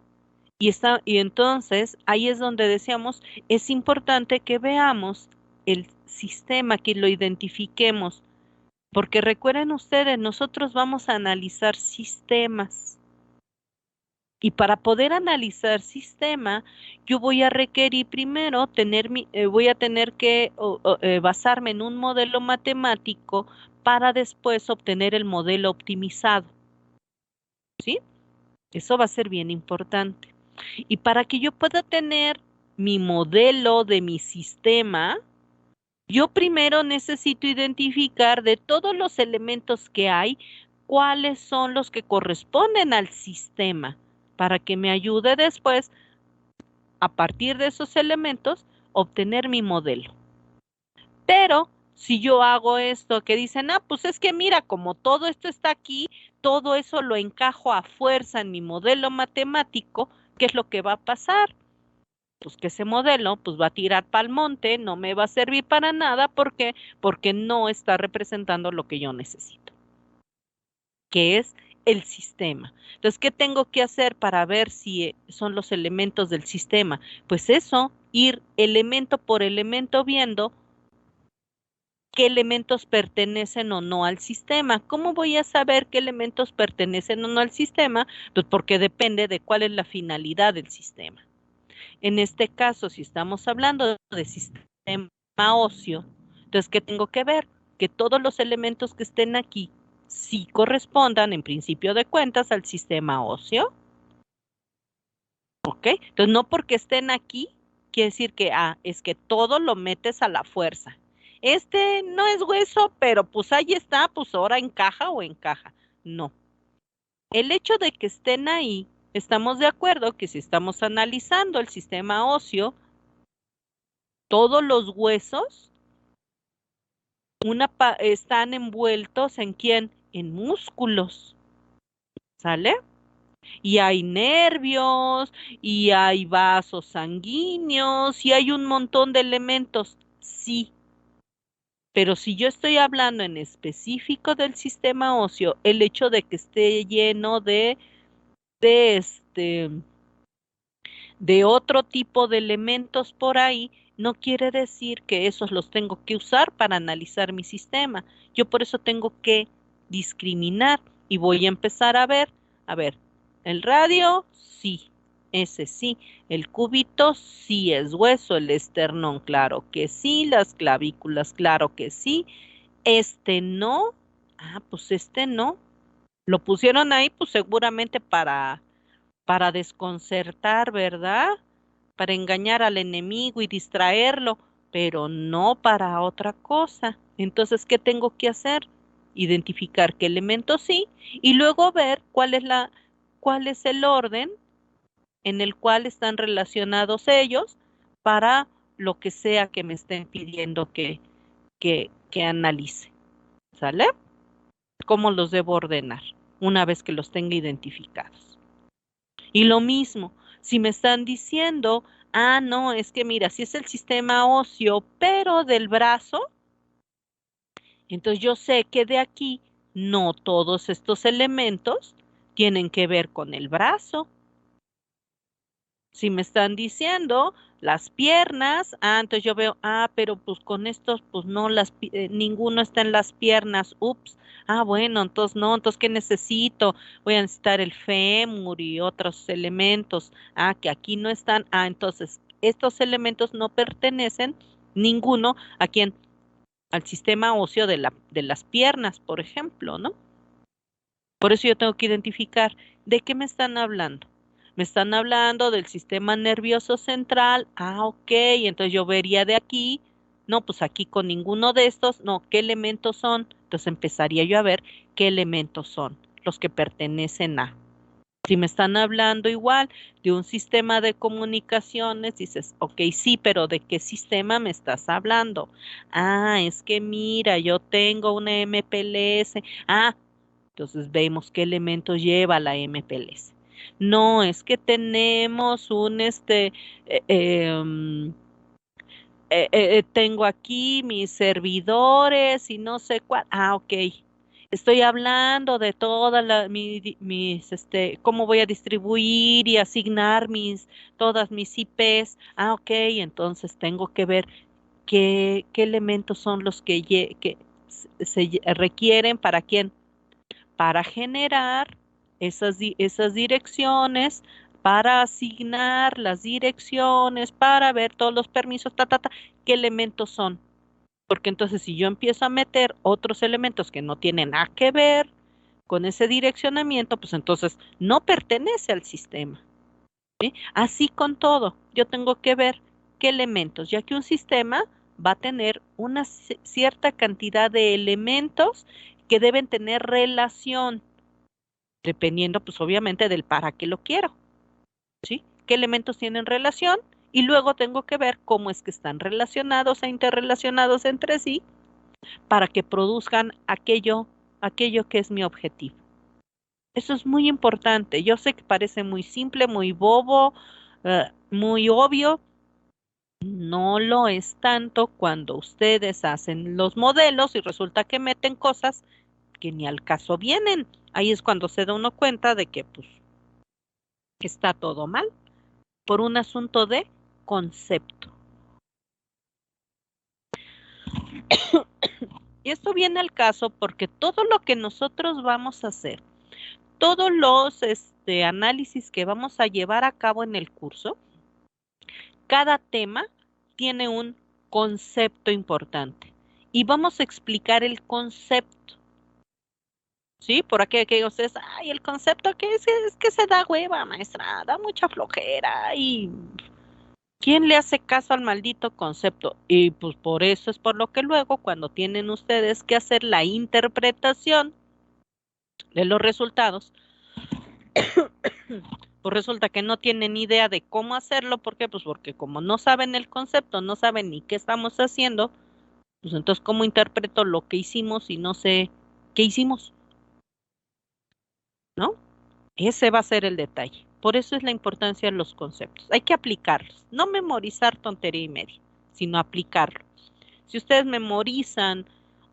Y entonces ahí es donde decíamos, es importante que veamos el sistema, que lo identifiquemos, porque recuerden ustedes, nosotros vamos a analizar sistemas. Y para poder analizar sistema, yo voy a requerir primero voy a tener que basarme en un modelo matemático para después obtener el modelo optimizado. ¿Sí? Eso va a ser bien importante. Y para que yo pueda tener mi modelo de mi sistema, yo primero necesito identificar de todos los elementos que hay, cuáles son los que corresponden al sistema, para que me ayude después, a partir de esos elementos, obtener mi modelo. Pero si yo hago esto que dicen, pues es que mira, como todo esto está aquí, todo eso lo encajo a fuerza en mi modelo matemático, ¿qué es lo que va a pasar? Pues que ese modelo pues va a tirar pa'l monte, no me va a servir para nada, ¿por qué? Porque no está representando lo que yo necesito, que es el sistema. Entonces, ¿qué tengo que hacer para ver si son los elementos del sistema? Pues eso, ir elemento por elemento viendo qué elementos pertenecen o no al sistema. ¿Cómo voy a saber qué elementos pertenecen o no al sistema? Pues porque depende de cuál es la finalidad del sistema. En este caso, si estamos hablando de sistema óseo, entonces, ¿qué tengo que ver? Que todos los elementos que estén aquí sí correspondan, en principio de cuentas, al sistema óseo. ¿Ok? Entonces, no porque estén aquí, quiere decir que, es que todo lo metes a la fuerza. Este no es hueso, pero pues ahí está, pues ahora encaja o encaja. No. El hecho de que estén ahí, estamos de acuerdo que si estamos analizando el sistema óseo, todos los huesos están envueltos ¿en quién? En músculos, ¿sale? Y hay nervios, y hay vasos sanguíneos, y hay un montón de elementos, sí. Pero si yo estoy hablando en específico del sistema óseo, el hecho de que esté lleno de este, de otro tipo de elementos por ahí, no quiere decir que esos los tengo que usar para analizar mi sistema. Yo por eso tengo que discriminar y voy a empezar a ver, el radio, sí, ese sí, el cúbito sí es hueso, el esternón, claro que sí, las clavículas, claro que sí, este no, pues este no. Lo pusieron ahí, pues seguramente para desconcertar, ¿verdad? Para engañar al enemigo y distraerlo, pero no para otra cosa. Entonces, ¿qué tengo que hacer? Identificar qué elementos sí y luego ver cuál es el orden en el cual están relacionados ellos para lo que sea que me estén pidiendo que analice. ¿Sale? ¿Cómo los debo ordenar una vez que los tenga identificados? Y lo mismo, si me están diciendo, no, es que mira, si es el sistema óseo, pero del brazo, entonces yo sé que de aquí no todos estos elementos tienen que ver con el brazo. Si me están diciendo las piernas, entonces yo veo, pero pues con estos, pues no, ninguno está en las piernas, ups, bueno, entonces no, entonces ¿qué necesito? Voy a necesitar el fémur y otros elementos, que aquí no están, entonces estos elementos no pertenecen, ninguno, ¿a quién? Al sistema óseo de las piernas, por ejemplo, ¿no? Por eso yo tengo que identificar de qué me están hablando. Me están hablando del sistema nervioso central. Ok, entonces yo vería de aquí, no, pues aquí con ninguno de estos, no, ¿qué elementos son? Entonces empezaría yo a ver qué elementos son los que pertenecen a. Si me están hablando igual de un sistema de comunicaciones, dices, ok, sí, pero ¿de qué sistema me estás hablando? Es que mira, yo tengo una MPLS. Entonces vemos qué elementos lleva la MPLS. No, es que tenemos tengo aquí mis servidores y no sé cuál. Ok. Estoy hablando de todas cómo voy a distribuir y asignar todas mis IPs. Ok, entonces tengo que ver qué elementos son los que se requieren para quién, para generar esas direcciones, para asignar las direcciones, para ver todos los permisos, qué elementos son. Porque entonces si yo empiezo a meter otros elementos que no tienen nada que ver con ese direccionamiento, pues entonces no pertenece al sistema. ¿Sí? Así con todo, yo tengo que ver qué elementos, ya que un sistema va a tener una cierta cantidad de elementos que deben tener relación, dependiendo pues obviamente del para qué lo quiero, ¿sí? ¿Qué elementos tienen relación? Y luego tengo que ver cómo es que están relacionados e interrelacionados entre sí para que produzcan aquello que es mi objetivo. Eso es muy importante. Yo sé que parece muy simple, muy bobo, muy obvio. No lo es tanto cuando ustedes hacen los modelos y resulta que meten cosas que ni al caso vienen. Ahí es cuando se da uno cuenta de que pues está todo mal por un asunto de concepto. Y esto viene al caso porque todo lo que nosotros vamos a hacer, todos los análisis que vamos a llevar a cabo en el curso, cada tema tiene un concepto importante y vamos a explicar el concepto. ¿Sí? Por aquí que ustedes, ay, el concepto que es que se da hueva, maestra, da mucha flojera y ¿quién le hace caso al maldito concepto? Y pues por eso es por lo que luego cuando tienen ustedes que hacer la interpretación de los resultados, pues resulta que no tienen idea de cómo hacerlo. ¿Por qué? Pues porque como no saben el concepto, no saben ni qué estamos haciendo, pues entonces ¿cómo interpreto lo que hicimos y no sé qué hicimos? ¿No? Ese va a ser el detalle. Por eso es la importancia de los conceptos. Hay que aplicarlos, no memorizar tontería y media, sino aplicarlo. Si ustedes memorizan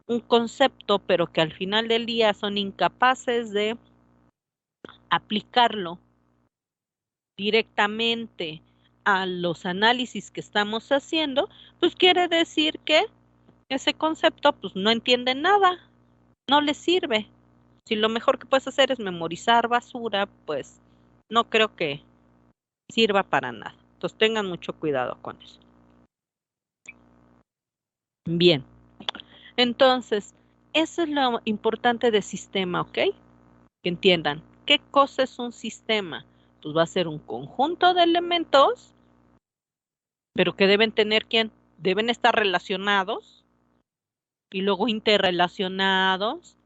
un concepto, pero que al final del día son incapaces de aplicarlo directamente a los análisis que estamos haciendo, pues quiere decir que ese concepto pues no entienden nada, no les sirve. Si lo mejor que puedes hacer es memorizar basura, pues no creo que sirva para nada. Entonces tengan mucho cuidado con eso. Bien, entonces, eso es lo importante de sistema, ¿ok? Que entiendan, ¿qué cosa es un sistema? Pues va a ser un conjunto de elementos, pero que deben tener quién, deben estar relacionados y luego interrelacionados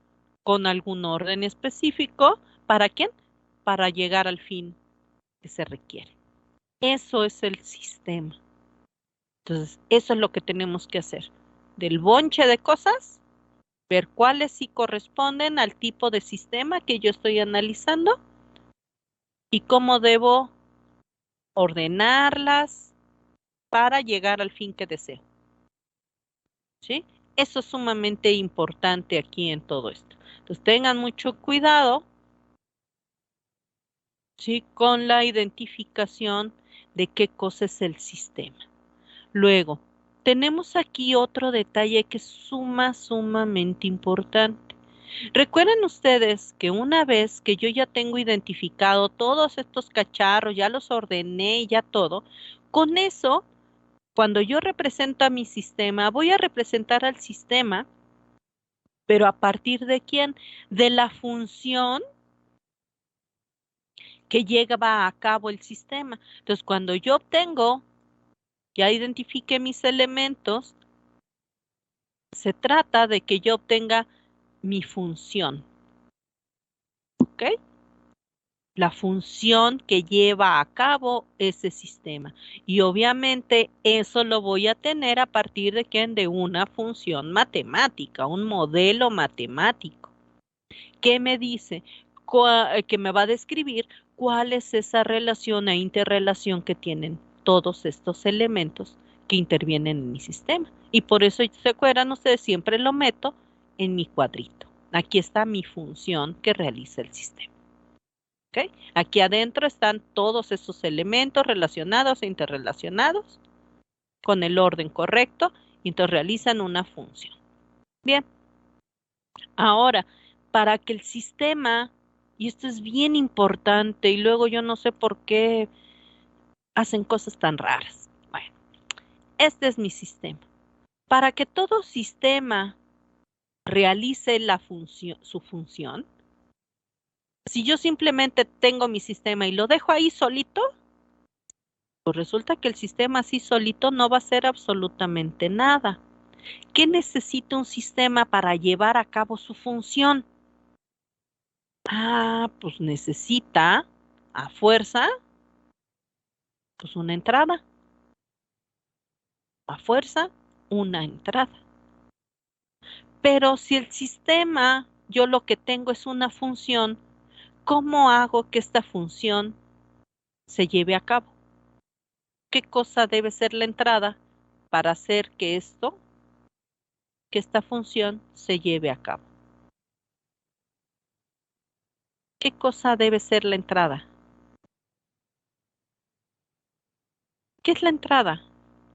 con algún orden específico. ¿Para quién? Para llegar al fin que se requiere. Eso es el sistema. Entonces, eso es lo que tenemos que hacer. Del bonche de cosas, ver cuáles sí corresponden al tipo de sistema que yo estoy analizando y cómo debo ordenarlas para llegar al fin que deseo. ¿Sí? Eso es sumamente importante aquí en todo esto. Entonces tengan mucho cuidado, ¿sí? Con la identificación de qué cosa es el sistema. Luego, tenemos aquí otro detalle que es sumamente importante. Recuerden ustedes que una vez que yo ya tengo identificado todos estos cacharros, ya los ordené y ya todo, con eso, cuando yo represento a mi sistema, voy a representar al sistema, pero ¿a partir de quién? De la función que lleva a cabo el sistema. Entonces, cuando yo obtengo, ya identifique mis elementos, se trata de que yo obtenga mi función, ¿ok? La función que lleva a cabo ese sistema. Y obviamente eso lo voy a tener a partir de quién, de una función matemática, un modelo matemático, que me dice, que me va a describir cuál es esa relación e interrelación que tienen todos estos elementos que intervienen en mi sistema. Y por eso, ¿se acuerdan ustedes? Siempre lo meto en mi cuadrito. Aquí está mi función que realiza el sistema. ¿Ok? Aquí adentro están todos esos elementos relacionados e interrelacionados con el orden correcto y entonces realizan una función. Bien, ahora, para que el sistema, y esto es bien importante, y luego yo no sé por qué hacen cosas tan raras. Bueno, este es mi sistema. Para que todo sistema realice su función, si yo simplemente tengo mi sistema y lo dejo ahí solito, pues resulta que el sistema así solito no va a hacer absolutamente nada. ¿Qué necesita un sistema para llevar a cabo su función? Pues necesita a fuerza, pues una entrada. A fuerza, una entrada. Pero si el sistema, yo lo que tengo es una función, ¿cómo hago que esta función se lleve a cabo? ¿Qué cosa debe ser la entrada para hacer que esta función se lleve a cabo? ¿Qué cosa debe ser la entrada? ¿Qué es la entrada?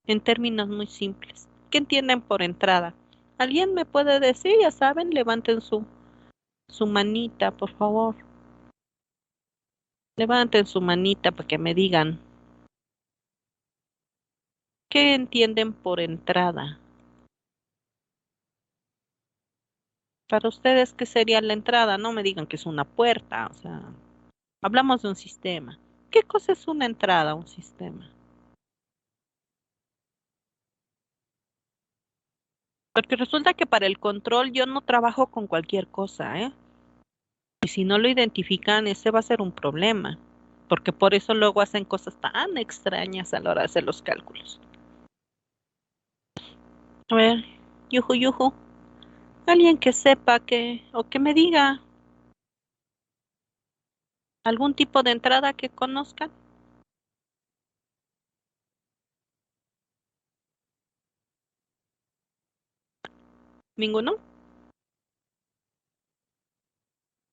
En términos muy simples. ¿Qué entienden por entrada? ¿Alguien me puede decir? Ya saben, levanten su manita, por favor. Levanten su manita para que me digan. ¿Qué entienden por entrada? Para ustedes, ¿qué sería la entrada? No me digan que es una puerta, o sea, hablamos de un sistema. ¿Qué cosa es una entrada a un sistema? Porque resulta que para el control yo no trabajo con cualquier cosa, ¿eh? Y si no lo identifican, ese va a ser un problema. Porque por eso luego hacen cosas tan extrañas a la hora de hacer los cálculos. A ver, yuju, yuju. Alguien que sepa o que me diga algún tipo de entrada que conozcan. ¿Ninguno?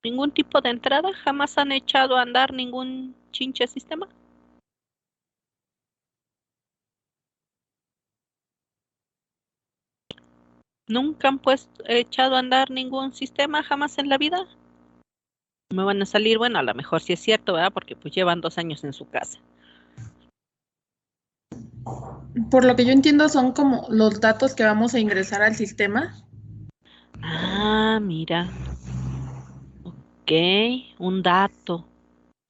¿Ningún tipo de entrada? ¿Jamás han echado a andar ningún chinche sistema? ¿Nunca han echado a andar ningún sistema jamás en la vida? Me van a salir, bueno, a lo mejor sí es cierto, ¿verdad? Porque pues llevan 2 años en su casa. Por lo que yo entiendo, son como los datos que vamos a ingresar al sistema. Ah, mira. Ok, un dato.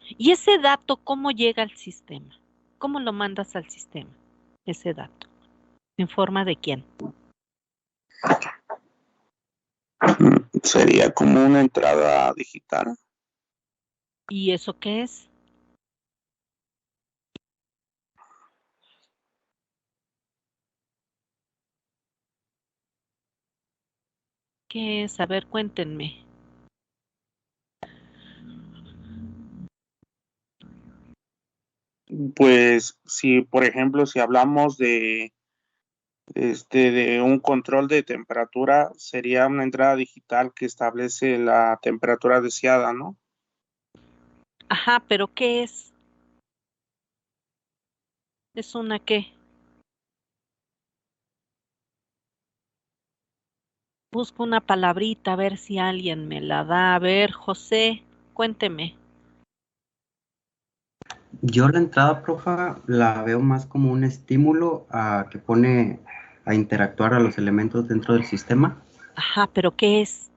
¿Y ese dato cómo llega al sistema? ¿Cómo lo mandas al sistema? Ese dato. ¿En forma de quién? Sería como una entrada digital. ¿Y eso qué es? ¿Qué es? A ver, cuéntenme. Pues si, por ejemplo, si hablamos de un control de temperatura, sería una entrada digital que establece la temperatura deseada, ¿no? Ajá, pero ¿qué es? ¿Es una qué? Busco una palabrita a ver si alguien me la da. A ver, José, cuénteme. Yo la entrada, profa, la veo más como un estímulo a que pone a interactuar a los elementos dentro del sistema. Ajá, pero ¿qué es?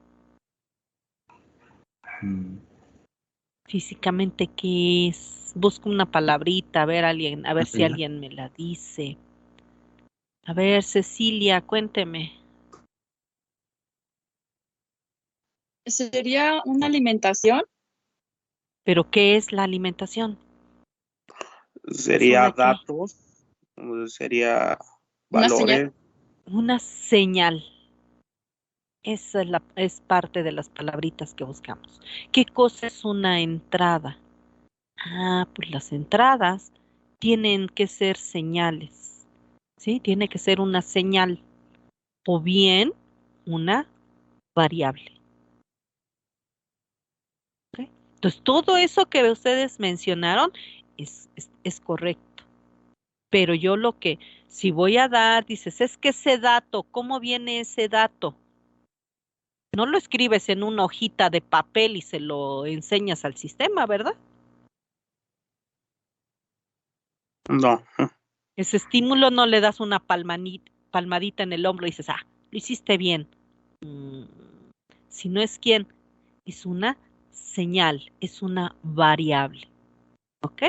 Mm, Físicamente, ¿qué es? Busco una palabrita, a ver una si señal. alguien me la dice. A ver, Cecilia, cuénteme. Sería una alimentación, ¿Pero qué es la alimentación? ¿Es Sería una qué? datos, sería una señal. valores. Una señal. Esa es parte de las palabritas que buscamos. ¿Qué cosa es una entrada? Ah, pues las entradas tienen que ser señales, ¿sí? Tiene que ser una señal o bien una variable. ¿Ok? Entonces, todo eso que ustedes mencionaron es correcto. Pero yo si voy a dar, dices, es que ese dato, ¿cómo viene ese dato? No lo escribes en una hojita de papel y se lo enseñas al sistema, ¿verdad? No, Ese estímulo no le das una palmadita en el hombro y dices, lo hiciste bien. Mm, si no es quién, es una señal, es una variable. ¿Ok?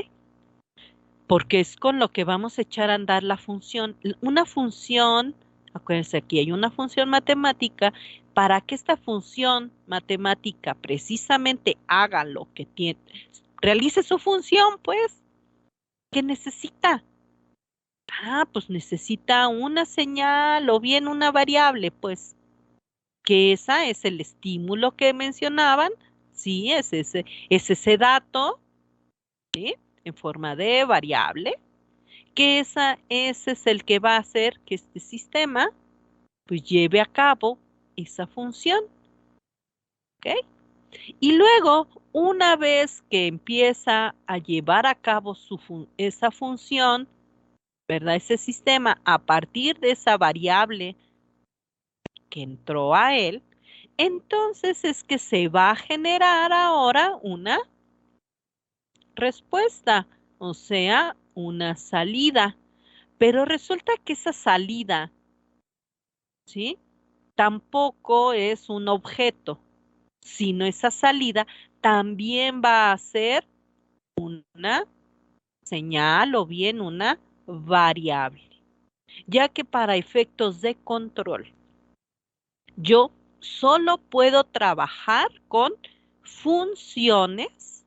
Porque es con lo que vamos a echar a andar la función. Una función, acuérdense, aquí hay una función matemática. Para que esta función matemática precisamente haga lo que tiene, realice su función, pues, ¿qué necesita? Pues necesita una señal o bien una variable, pues, que esa es el estímulo que mencionaban, sí, es ese dato, ¿sí? En forma de variable, que ese es el que va a hacer que este sistema, pues, lleve a cabo esa función, ¿ok? Y luego, una vez que empieza a llevar a cabo esa función, ¿verdad? Ese sistema, a partir de esa variable que entró a él, entonces es que se va a generar ahora una respuesta, o sea, una salida. Pero resulta que esa salida, ¿sí? tampoco es un objeto, sino esa salida también va a ser una señal o bien una variable, ya que para efectos de control yo solo puedo trabajar con funciones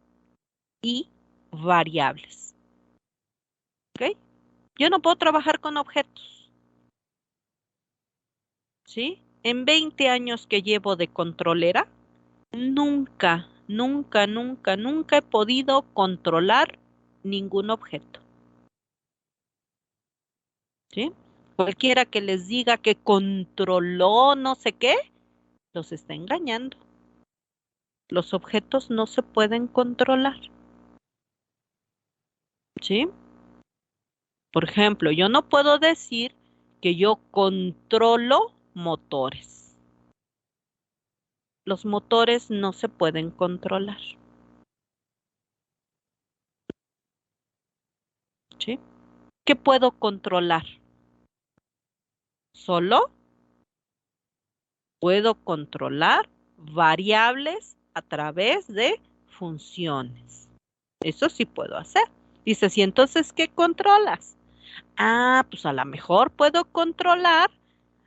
y variables. ¿Ok? Yo no puedo trabajar con objetos. ¿Sí? En 20 años que llevo de controlera, nunca he podido controlar ningún objeto. ¿Sí? Cualquiera que les diga que controló no sé qué, los está engañando. Los objetos no se pueden controlar. ¿Sí? Por ejemplo, yo no puedo decir que yo controlo motores. Los motores no se pueden controlar. ¿Sí? ¿Qué puedo controlar? Solo puedo controlar variables a través de funciones. Eso sí puedo hacer. Dices, ¿y entonces qué controlas? Ah, pues a lo mejor puedo controlar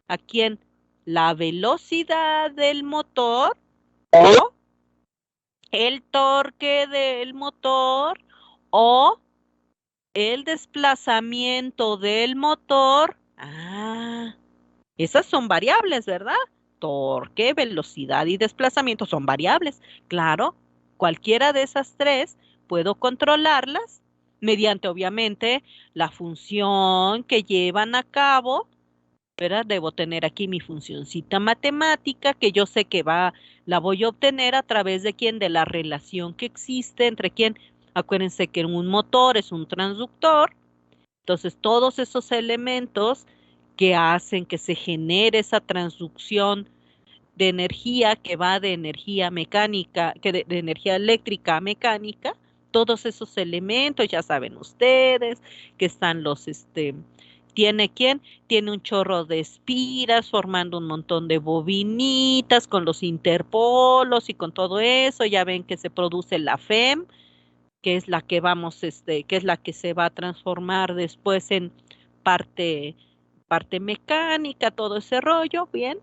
a quién la velocidad del motor o el torque del motor o el desplazamiento del motor. Ah, esas son variables, ¿verdad? Torque, velocidad y desplazamiento son variables. Claro, cualquiera de esas tres puedo controlarlas mediante, obviamente, la función que llevan a cabo, ¿verdad? Debo tener aquí mi funcioncita matemática que yo sé que la voy a obtener a través de quién, de la relación que existe entre quién. Acuérdense que un motor es un transductor. Entonces, todos esos elementos que hacen que se genere esa transducción de energía que va de energía mecánica, de energía eléctrica a mecánica, todos esos elementos, ya saben ustedes, que están ¿tiene quién? Tiene un chorro de espiras formando un montón de bobinitas con los interpolos y con todo eso, ya ven que se produce la FEM, que es la que que es la que se va a transformar después en parte, parte mecánica, todo ese rollo, bien.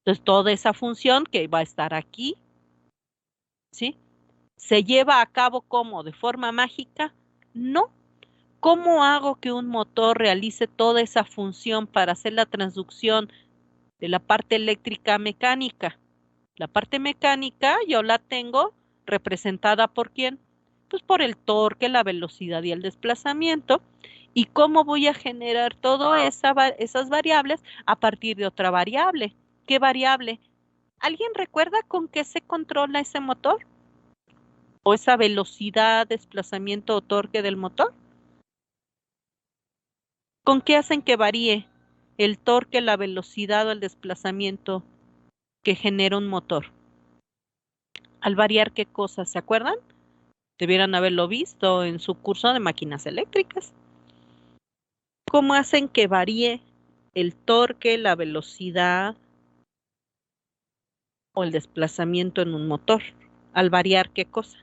Entonces, toda esa función que va a estar aquí, ¿sí? ¿Se lleva a cabo como? ¿De forma mágica? No. ¿Cómo hago que un motor realice toda esa función para hacer la transducción de la parte eléctrica a mecánica? La parte mecánica yo la tengo representada ¿por quién? Pues por el torque, la velocidad y el desplazamiento. ¿Y cómo voy a generar todas esas variables a partir de otra variable? ¿Qué variable? ¿Alguien recuerda con qué se controla ese motor? ¿O esa velocidad, desplazamiento o torque del motor? ¿Con qué hacen que varíe el torque, la velocidad o el desplazamiento que genera un motor? Al variar qué cosas, ¿se acuerdan? Debieran haberlo visto en su curso de máquinas eléctricas. ¿Cómo hacen que varíe el torque, la velocidad o el desplazamiento en un motor? Al variar qué cosa.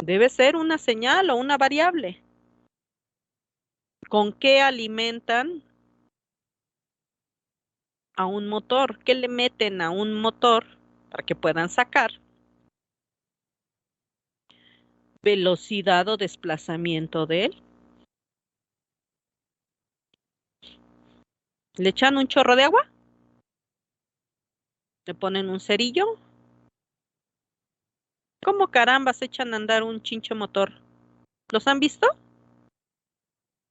Debe ser una señal o una variable. ¿Con qué alimentan a un motor? ¿Qué le meten a un motor para que puedan sacar velocidad o desplazamiento de él? ¿Le echan un chorro de agua? ¿Le ponen un cerillo? ¿Cómo carambas echan a andar un chincho motor? ¿Los han visto?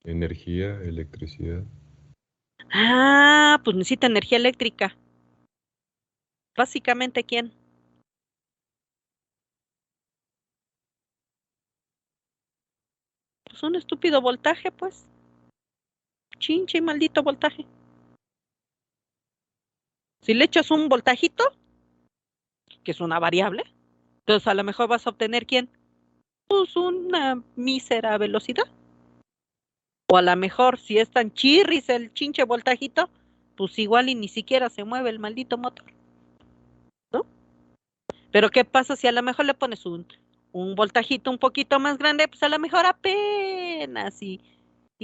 Energía, electricidad. Ah, pues necesita energía eléctrica. Básicamente, ¿quién? Pues un estúpido voltaje, pues. Chinche y maldito voltaje. Si le echas un voltajito, que es una variable, entonces a lo mejor vas a obtener ¿quién? Pues una mísera velocidad. O a lo mejor si es tan chirris el chinche voltajito, pues igual y ni siquiera se mueve el maldito motor, ¿no? Pero ¿qué pasa si a lo mejor le pones un voltajito un poquito más grande? Pues a lo mejor apenas y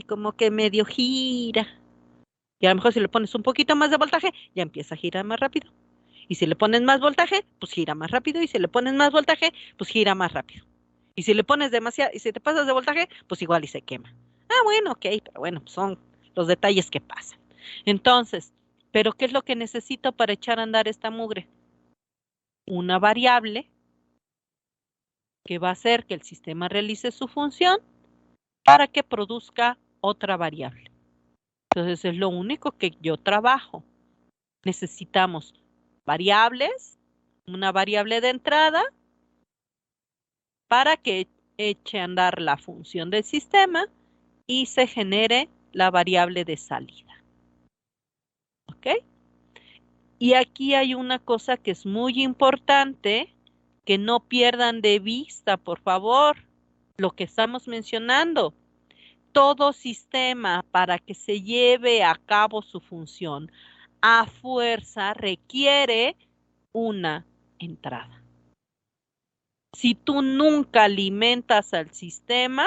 como que medio gira. Y a lo mejor si le pones un poquito más de voltaje, ya empieza a girar más rápido. Y si le pones más voltaje, pues gira más rápido. Y si le pones más voltaje, pues gira más rápido. Y si le pones demasiado, y si te pasas de voltaje, pues igual y se quema. Ah, bueno, ok, pero bueno, pues son los detalles que pasan. Entonces, ¿pero qué es lo que necesito para echar a andar esta mugre? Una variable que va a hacer que el sistema realice su función para que produzca otra variable. Entonces, es lo único que yo trabajo. Necesitamos variables, una variable de entrada para que eche a andar la función del sistema y se genere la variable de salida. ¿Ok? Y aquí hay una cosa que es muy importante, que no pierdan de vista, por favor, lo que estamos mencionando. Todo sistema, para que se lleve a cabo su función a fuerza, requiere una entrada. Si tú nunca alimentas al sistema,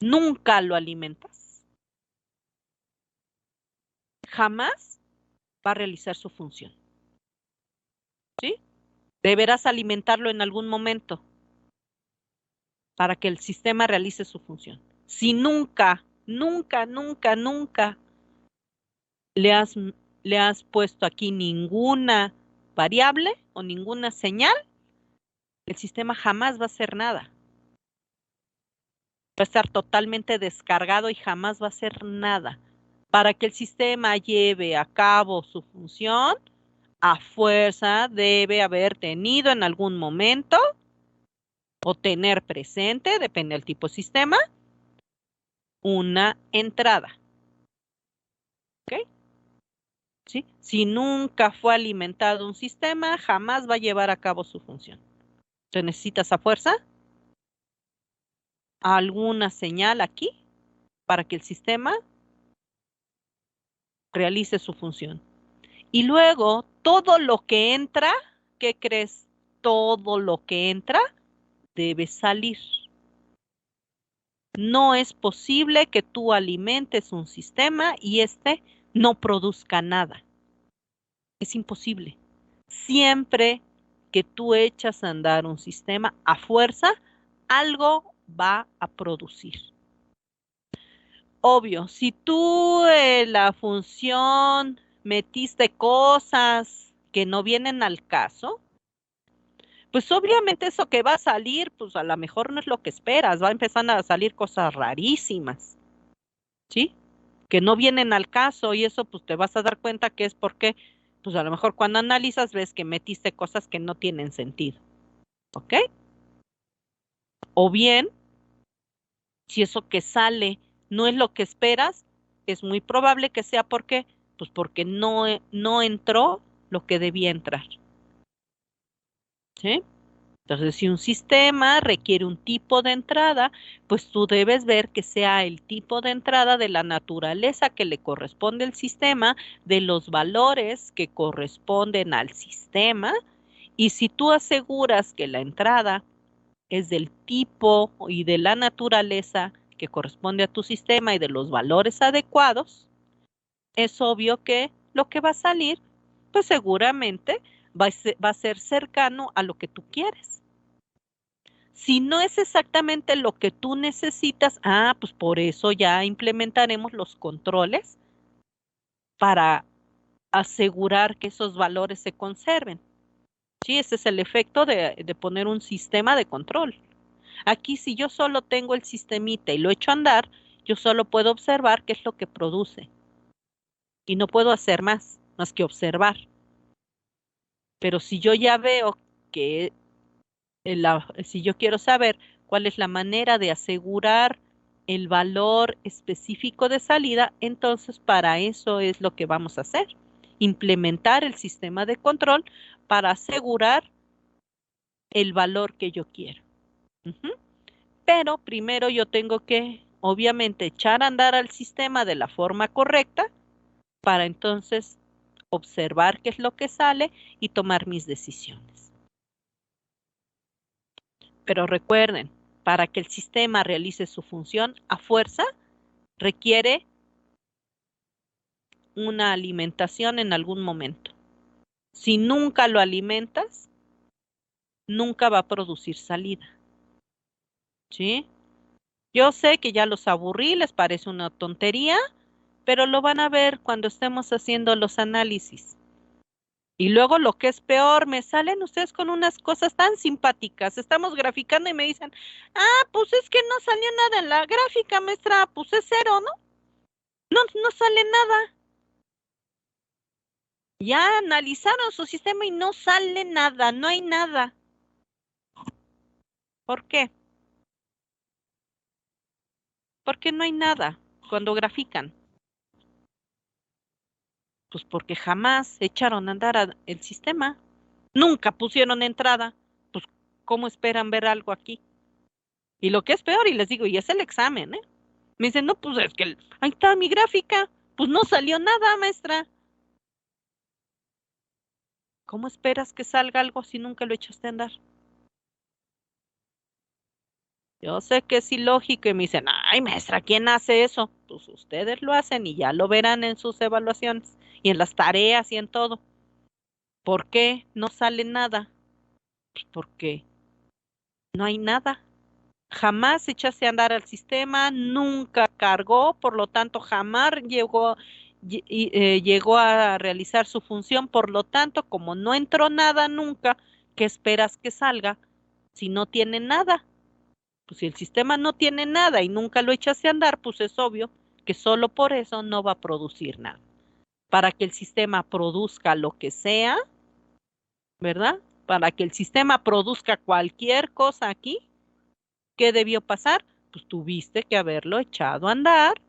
nunca lo alimentas, jamás va a realizar su función. ¿Sí? Deberás alimentarlo en algún momento para que el sistema realice su función. Si nunca le has puesto aquí ninguna variable o ninguna señal, el sistema jamás va a hacer nada. Va a estar totalmente descargado y jamás va a hacer nada. Para que el sistema lleve a cabo su función, a fuerza debe haber tenido en algún momento o tener presente, depende del tipo de sistema, una entrada. ¿Ok? ¿Sí? Si nunca fue alimentado un sistema, jamás va a llevar a cabo su función. Entonces necesitas a fuerza alguna señal aquí para que el sistema realice su función. Y luego, todo lo que entra, ¿qué crees? Todo lo que entra debe salir. No es posible que tú alimentes un sistema y éste no produzca nada. Es imposible. Siempre que tú echas a andar un sistema a fuerza, algo va a producir. Obvio, si tú la función metiste cosas que no vienen al caso, pues obviamente eso que va a salir, pues a lo mejor no es lo que esperas, va a empezar a salir cosas rarísimas, ¿sí? Que no vienen al caso y eso pues te vas a dar cuenta que es porque, pues a lo mejor cuando analizas ves que metiste cosas que no tienen sentido, ¿ok? O bien, si eso que sale no es lo que esperas, es muy probable que sea porque, pues porque no entró lo que debía entrar, ¿sí? Entonces, si un sistema requiere un tipo de entrada, pues tú debes ver que sea el tipo de entrada de la naturaleza que le corresponde al sistema, de los valores que corresponden al sistema, y si tú aseguras que la entrada es del tipo y de la naturaleza que corresponde a tu sistema y de los valores adecuados, es obvio que lo que va a salir, pues seguramente va a ser cercano a lo que tú quieres. Si no es exactamente lo que tú necesitas, pues por eso ya implementaremos los controles para asegurar que esos valores se conserven. Sí, ese es el efecto de poner un sistema de control. Aquí, si yo solo tengo el sistemita y lo echo a andar, yo solo puedo observar qué es lo que produce. Y no puedo hacer más que observar. Pero si yo ya veo que, si yo quiero saber cuál es la manera de asegurar el valor específico de salida, entonces para eso es lo que vamos a hacer. Implementar el sistema de control para asegurar el valor que yo quiero. Pero primero yo tengo que, obviamente, echar a andar al sistema de la forma correcta para entonces observar qué es lo que sale y tomar mis decisiones. Pero recuerden, para que el sistema realice su función a fuerza, requiere una alimentación en algún momento. Si nunca lo alimentas, nunca va a producir salida. ¿Sí? Yo sé que ya los aburrí, les parece una tontería, pero lo van a ver cuando estemos haciendo los análisis. Y luego lo que es peor, me salen ustedes con unas cosas tan simpáticas. Estamos graficando y me dicen, pues es que no salió nada en la gráfica, maestra, pues es 0, ¿no? No sale nada. Ya analizaron su sistema y no sale nada, no hay nada. ¿Por qué? Porque no hay nada cuando grafican. Pues porque jamás echaron a andar el sistema. Nunca pusieron entrada. Pues, ¿cómo esperan ver algo aquí? Y lo que es peor, y les digo, y es el examen, ¿eh? Me dicen, no, pues es que ahí está mi gráfica. Pues no salió nada, maestra. ¿Cómo esperas que salga algo si nunca lo echaste a andar? Yo sé que es ilógico y me dicen, ay, maestra, ¿quién hace eso? Pues ustedes lo hacen y ya lo verán en sus evaluaciones y en las tareas y en todo. ¿Por qué no sale nada? Pues porque no hay nada. Jamás echaste a andar al sistema, nunca cargó, por lo tanto jamás llegó a realizar su función, por lo tanto, como no entró nada nunca, ¿qué esperas que salga si no tiene nada? Pues si el sistema no tiene nada y nunca lo echaste a andar, pues es obvio que solo por eso no va a producir nada. Para que el sistema produzca lo que sea, ¿verdad? Para que el sistema produzca cualquier cosa aquí, ¿qué debió pasar? Pues tuviste que haberlo echado a andar,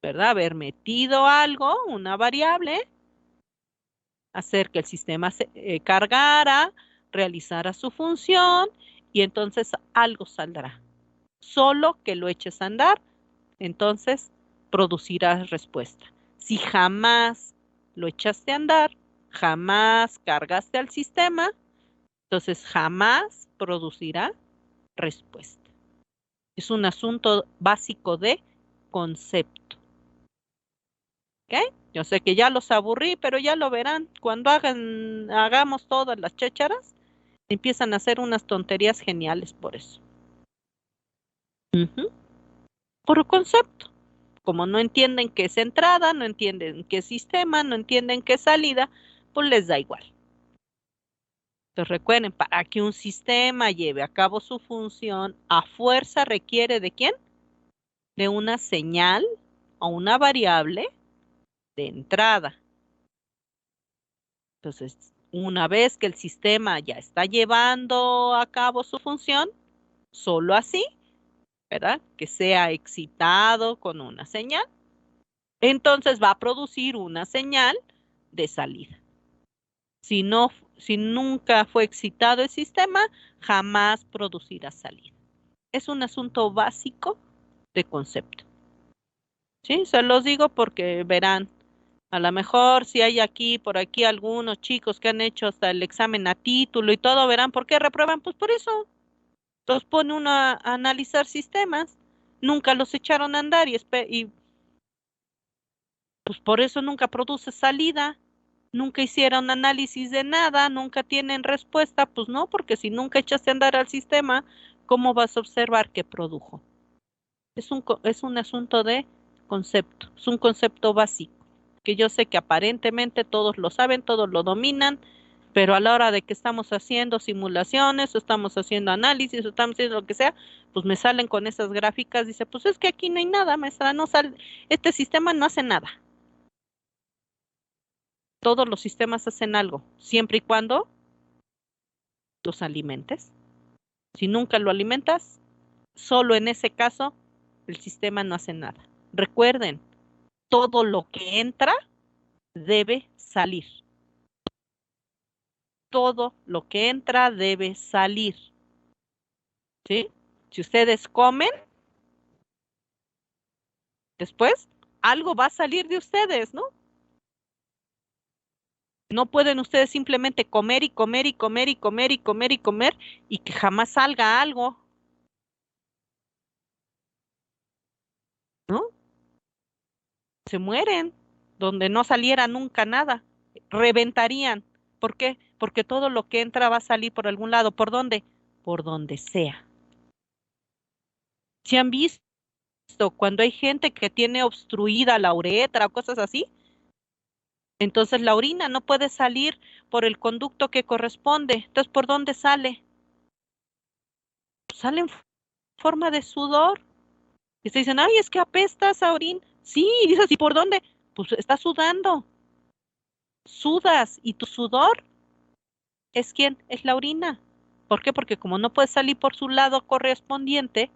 ¿verdad? Haber metido algo, una variable, hacer que el sistema se cargara, realizara su función y entonces algo saldrá. Solo que lo eches a andar, entonces producirás respuesta. Si jamás lo echaste a andar, jamás cargaste al sistema, entonces jamás producirá respuesta. Es un asunto básico de concepto. ¿Ok? Yo sé que ya los aburrí, pero ya lo verán. Cuando hagamos todas las chácharas, empiezan a hacer unas tonterías geniales por eso. Por concepto. Como no entienden qué es entrada, no entienden qué es sistema, no entienden qué es salida, pues les da igual. Entonces recuerden, para que un sistema lleve a cabo su función, a fuerza requiere ¿de quién? De una señal o una variable de entrada. Entonces, una vez que el sistema ya está llevando a cabo su función, solo así, ¿verdad? Que sea excitado con una señal, entonces va a producir una señal de salida. Si nunca fue excitado el sistema, jamás producirá salida. Es un asunto básico de concepto. Sí, se los digo porque verán, a lo mejor si hay por aquí algunos chicos que han hecho hasta el examen a título y todo, verán por qué reprueban, pues por eso. Los pone uno a analizar sistemas, nunca los echaron a andar y pues por eso nunca produce salida. Nunca hicieron análisis de nada, nunca tienen respuesta, pues no, porque si nunca echaste a andar al sistema, ¿cómo vas a observar qué produjo? Es un asunto de concepto, es un concepto básico, que yo sé que aparentemente todos lo saben, todos lo dominan, pero a la hora de que estamos haciendo simulaciones, o estamos haciendo análisis, o estamos haciendo lo que sea, pues me salen con esas gráficas, dice, pues es que aquí no hay nada, maestra, este sistema no hace nada. Todos los sistemas hacen algo, siempre y cuando los alimentes. Si nunca lo alimentas, solo en ese caso el sistema no hace nada. Recuerden, todo lo que entra debe salir. todo lo que entra debe salir. ¿Sí? Si ustedes comen, después algo va a salir de ustedes, ¿no? No pueden ustedes simplemente comer y comer y comer y comer y comer y comer y que jamás salga algo, ¿no? Se mueren donde no saliera nunca nada, reventarían. ¿Por qué? Porque todo lo que entra va a salir por algún lado. ¿Por dónde? Por donde sea. ¿Se han visto cuando hay gente que tiene obstruida la uretra o cosas así? Entonces la orina no puede salir por el conducto que corresponde. Entonces, ¿por dónde sale? Sale en forma de sudor. Y te dicen, ay, es que apestas a orín. Sí, y dices, ¿y por dónde? Pues estás sudando. Sudas y tu sudor es ¿quién? Es la orina. ¿Por qué? Porque como no puede salir por su lado correspondiente,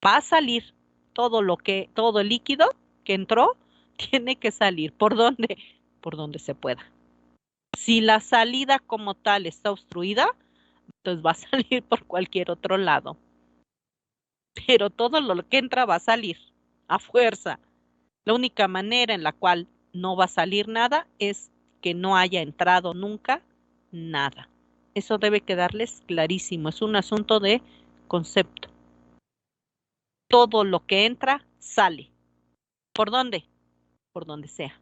va a salir todo el líquido que entró, tiene que salir. ¿Por dónde? Por donde se pueda. Si la salida como tal está obstruida, entonces va a salir por cualquier otro lado. Pero todo lo que entra va a salir a fuerza. La única manera en la cual no va a salir nada es que no haya entrado nunca nada. Eso debe quedarles clarísimo. Es un asunto de concepto. Todo lo que entra sale. ¿Por dónde? Por donde sea.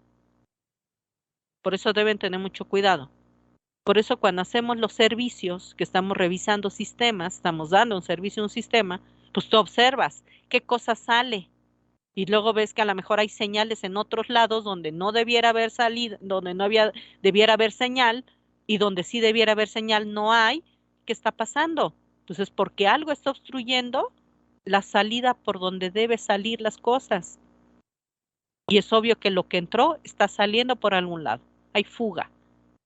Por eso deben tener mucho cuidado. Por eso cuando hacemos los servicios, que estamos revisando sistemas, estamos dando un servicio a un sistema, pues tú observas qué cosa sale. Y luego ves que a lo mejor hay señales en otros lados donde no debiera haber salido, donde no debiera haber señal, y donde sí debiera haber señal no hay. ¿Qué está pasando? Entonces, porque algo está obstruyendo la salida por donde debe salir las cosas. Y es obvio que lo que entró está saliendo por algún lado. Hay fuga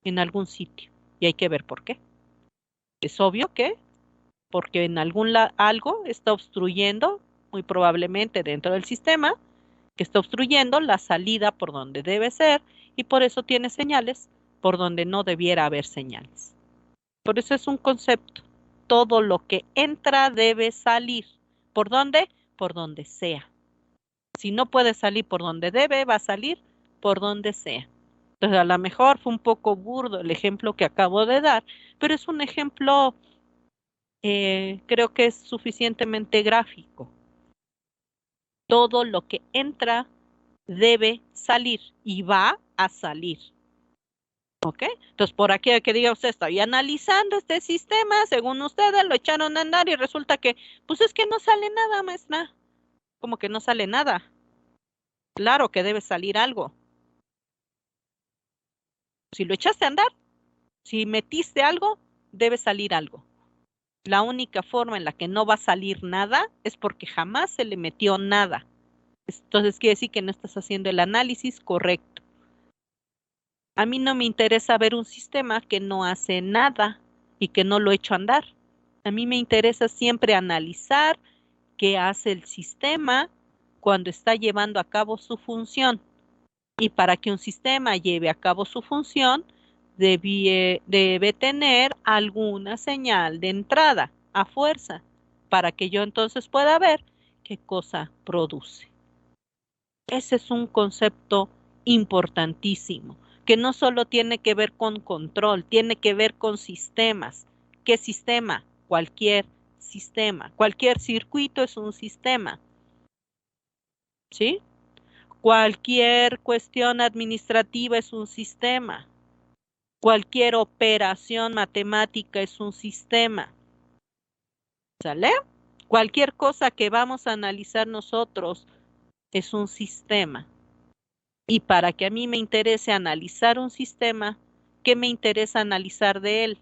en algún sitio y hay que ver por qué. Es obvio que porque en algo está obstruyendo, muy probablemente dentro del sistema, que está obstruyendo la salida por donde debe ser y por eso tiene señales por donde no debiera haber señales. Por eso es un concepto. Todo lo que entra debe salir. ¿Por dónde? Por donde sea. Si no puede salir por donde debe, va a salir por donde sea. Entonces, a lo mejor fue un poco burdo el ejemplo que acabo de dar, pero es un ejemplo, creo que es suficientemente gráfico. Todo lo que entra debe salir y va a salir. ¿Ok? Entonces, por aquí que diga usted, estoy analizando este sistema, según ustedes lo echaron a andar y resulta que, pues es que no sale nada, maestra. Como que no sale nada. Claro que debe salir algo. Si lo echaste a andar, si metiste algo, debe salir algo. La única forma en la que no va a salir nada es porque jamás se le metió nada. Entonces quiere decir que no estás haciendo el análisis correcto. A mí no me interesa ver un sistema que no hace nada y que no lo echo a andar. A mí me interesa siempre analizar qué hace el sistema cuando está llevando a cabo su función. Y para que un sistema lleve a cabo su función, debe tener alguna señal de entrada a fuerza para que yo entonces pueda ver qué cosa produce. Ese es un concepto importantísimo, que no solo tiene que ver con control, tiene que ver con sistemas. ¿Qué sistema? Cualquier sistema. Cualquier circuito es un sistema. ¿Sí? Cualquier cuestión administrativa es un sistema. Cualquier operación matemática es un sistema. ¿Sale? Cualquier cosa que vamos a analizar nosotros es un sistema. Y para que a mí me interese analizar un sistema, ¿qué me interesa analizar de él?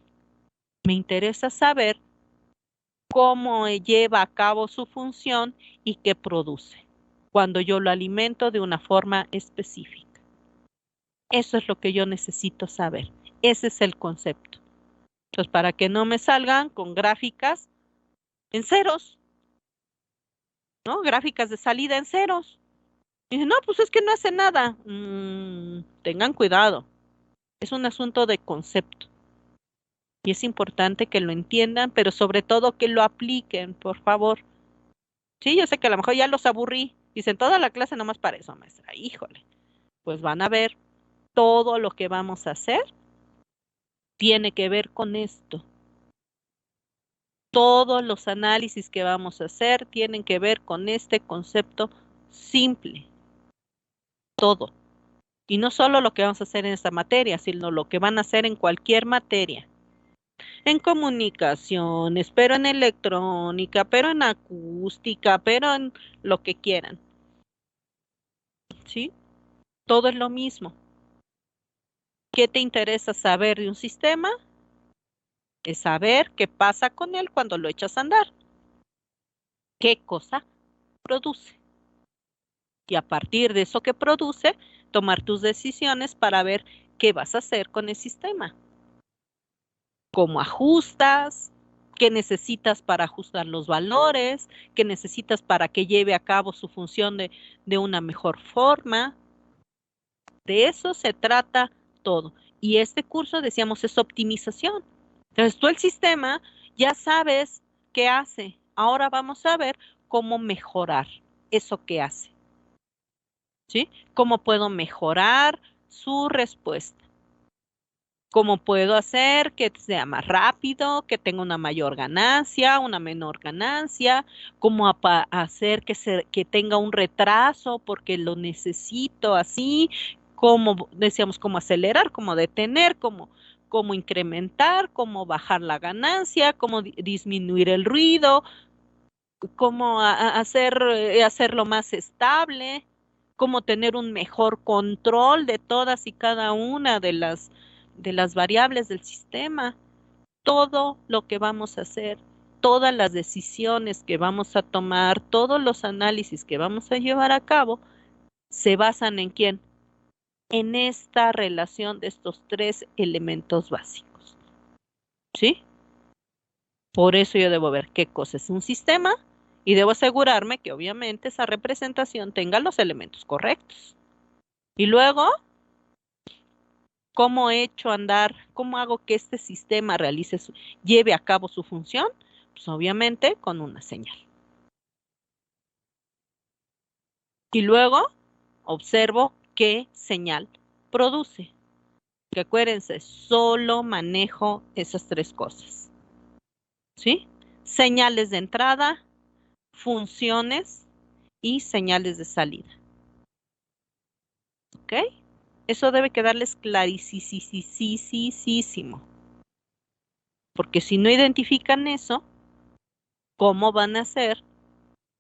Me interesa saber cómo lleva a cabo su función y qué produce, cuando yo lo alimento de una forma específica. Eso es lo que yo necesito saber. Ese es el concepto. Entonces, para que no me salgan con gráficas en ceros, ¿no? Gráficas de salida en ceros. Y dicen, no, pues es que no hace nada. Tengan cuidado. Es un asunto de concepto. Y es importante que lo entiendan, pero sobre todo que lo apliquen, por favor. Sí, yo sé que a lo mejor ya los aburrí. Dicen toda la clase nomás para eso, maestra. Híjole, pues van a ver todo lo que vamos a hacer tiene que ver con esto. Todos los análisis que vamos a hacer tienen que ver con este concepto simple. Todo. Y no solo lo que vamos a hacer en esta materia, sino lo que van a hacer en cualquier materia. En comunicaciones, pero en electrónica, pero en acústica, pero en lo que quieran. ¿Sí? Todo es lo mismo. ¿Qué te interesa saber de un sistema? Es saber qué pasa con él cuando lo echas a andar. ¿Qué cosa produce? Y a partir de eso que produce, tomar tus decisiones para ver qué vas a hacer con el sistema. ¿Cómo ajustas? ¿Qué necesitas para ajustar los valores? ¿Qué necesitas para que lleve a cabo su función de una mejor forma? De eso se trata todo. Y este curso, decíamos, es optimización. Entonces, tú el sistema ya sabes qué hace. Ahora vamos a ver cómo mejorar eso que hace. ¿Sí? ¿Cómo puedo mejorar su respuesta? ¿Cómo puedo hacer que sea más rápido, que tenga una mayor ganancia, una menor ganancia? ¿Cómo hacer que tenga un retraso porque lo necesito así? ¿Cómo, decíamos, cómo acelerar, cómo detener, cómo incrementar, cómo bajar la ganancia, cómo disminuir el ruido, cómo hacerlo más estable? Cómo tener un mejor control de todas y cada una de las variables del sistema. Todo lo que vamos a hacer, todas las decisiones que vamos a tomar, todos los análisis que vamos a llevar a cabo, se basan en ¿quién? En esta relación de estos tres elementos básicos. ¿Sí? Por eso yo debo ver qué cosa es un sistema y debo asegurarme que obviamente esa representación tenga los elementos correctos. Y luego, ¿cómo echo a andar? ¿Cómo hago que este sistema lleve a cabo su función? Pues obviamente con una señal. Y luego observo qué señal produce. Que acuérdense, solo manejo esas tres cosas. ¿Sí? Señales de entrada, funciones y señales de salida. ¿Ok? Eso debe quedarles clarísimo. Porque si no identifican eso, ¿cómo van a hacer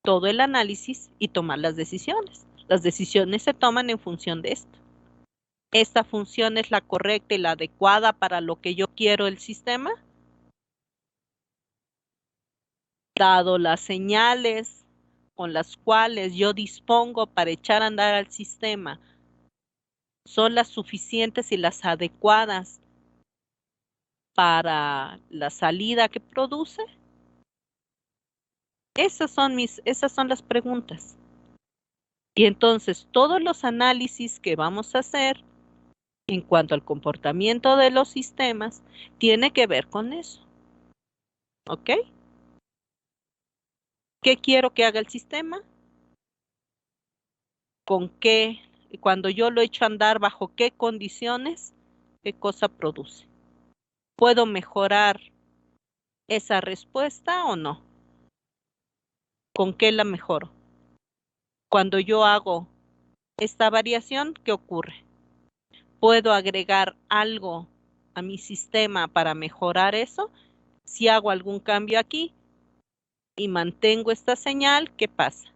todo el análisis y tomar las decisiones? Las decisiones se toman en función de esto. ¿Esta función es la correcta y la adecuada para lo que yo quiero el sistema? Dado las señales con las cuales yo dispongo para echar a andar al sistema, ¿son las suficientes y las adecuadas para la salida que produce? Esas son las preguntas. Y entonces todos los análisis que vamos a hacer en cuanto al comportamiento de los sistemas tiene que ver con eso. ¿Ok? ¿Qué quiero que haga el sistema? ¿Con qué? Cuando yo lo echo a andar, ¿bajo qué condiciones? ¿Qué cosa produce? ¿Puedo mejorar esa respuesta o no? ¿Con qué la mejoro? Cuando yo hago esta variación, ¿qué ocurre? ¿Puedo agregar algo a mi sistema para mejorar eso? Si hago algún cambio aquí y mantengo esta señal, ¿qué pasa?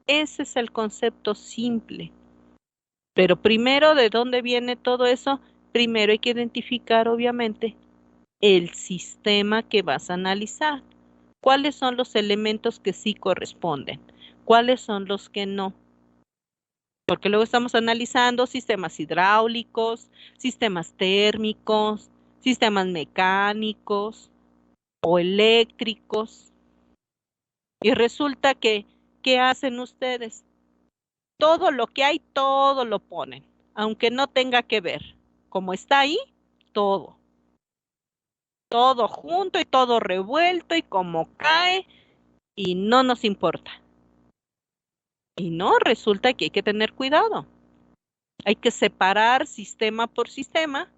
Ese es el concepto simple. Pero primero, ¿de dónde viene todo eso? Primero hay que identificar, obviamente, el sistema que vas a analizar. ¿Cuáles son los elementos que sí corresponden? ¿Cuáles son los que no? Porque luego estamos analizando sistemas hidráulicos, sistemas térmicos, sistemas mecánicos o eléctricos. Y resulta que, ¿qué hacen ustedes? Todo lo que hay, todo lo ponen, aunque no tenga que ver. como está ahí, todo. Todo junto y todo revuelto y como cae y no nos importa. Y no, resulta que hay que tener cuidado. Hay que separar sistema por sistema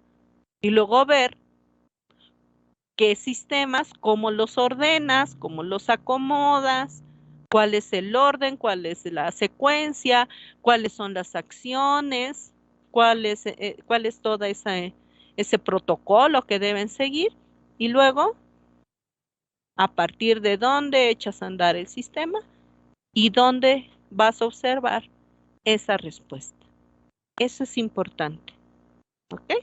y luego ver qué sistemas, cómo los ordenas, cómo los acomodas, cuál es el orden, cuál es la secuencia, cuáles son las acciones, cuál es todo ese protocolo que deben seguir y luego a partir de dónde echas a andar el sistema y dónde vas a observar esa respuesta. Eso es importante. ¿Ok?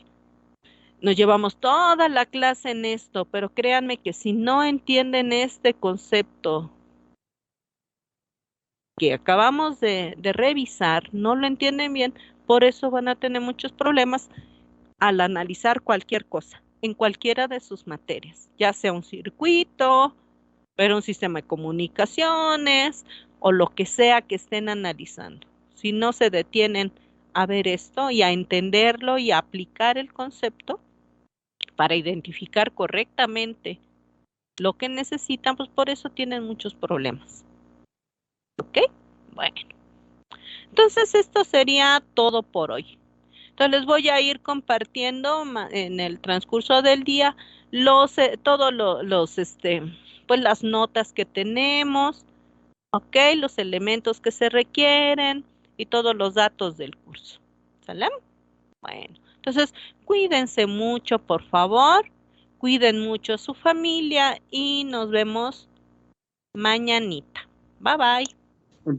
Nos llevamos toda la clase en esto, pero créanme que si no entienden este concepto que acabamos de revisar, no lo entienden bien, por eso van a tener muchos problemas al analizar cualquier cosa, en cualquiera de sus materias, ya sea un circuito, pero un sistema de comunicaciones o lo que sea que estén analizando. Si no se detienen a ver esto y a entenderlo y a aplicar el concepto para identificar correctamente lo que necesitan, pues por eso tienen muchos problemas. ¿Ok? Bueno. Entonces esto sería todo por hoy. Entonces les voy a ir compartiendo en el transcurso del día pues las notas que tenemos, ¿ok? Los elementos que se requieren y todos los datos del curso. ¿Sale? Bueno, entonces cuídense mucho, por favor. Cuiden mucho a su familia y nos vemos mañanita. Bye bye.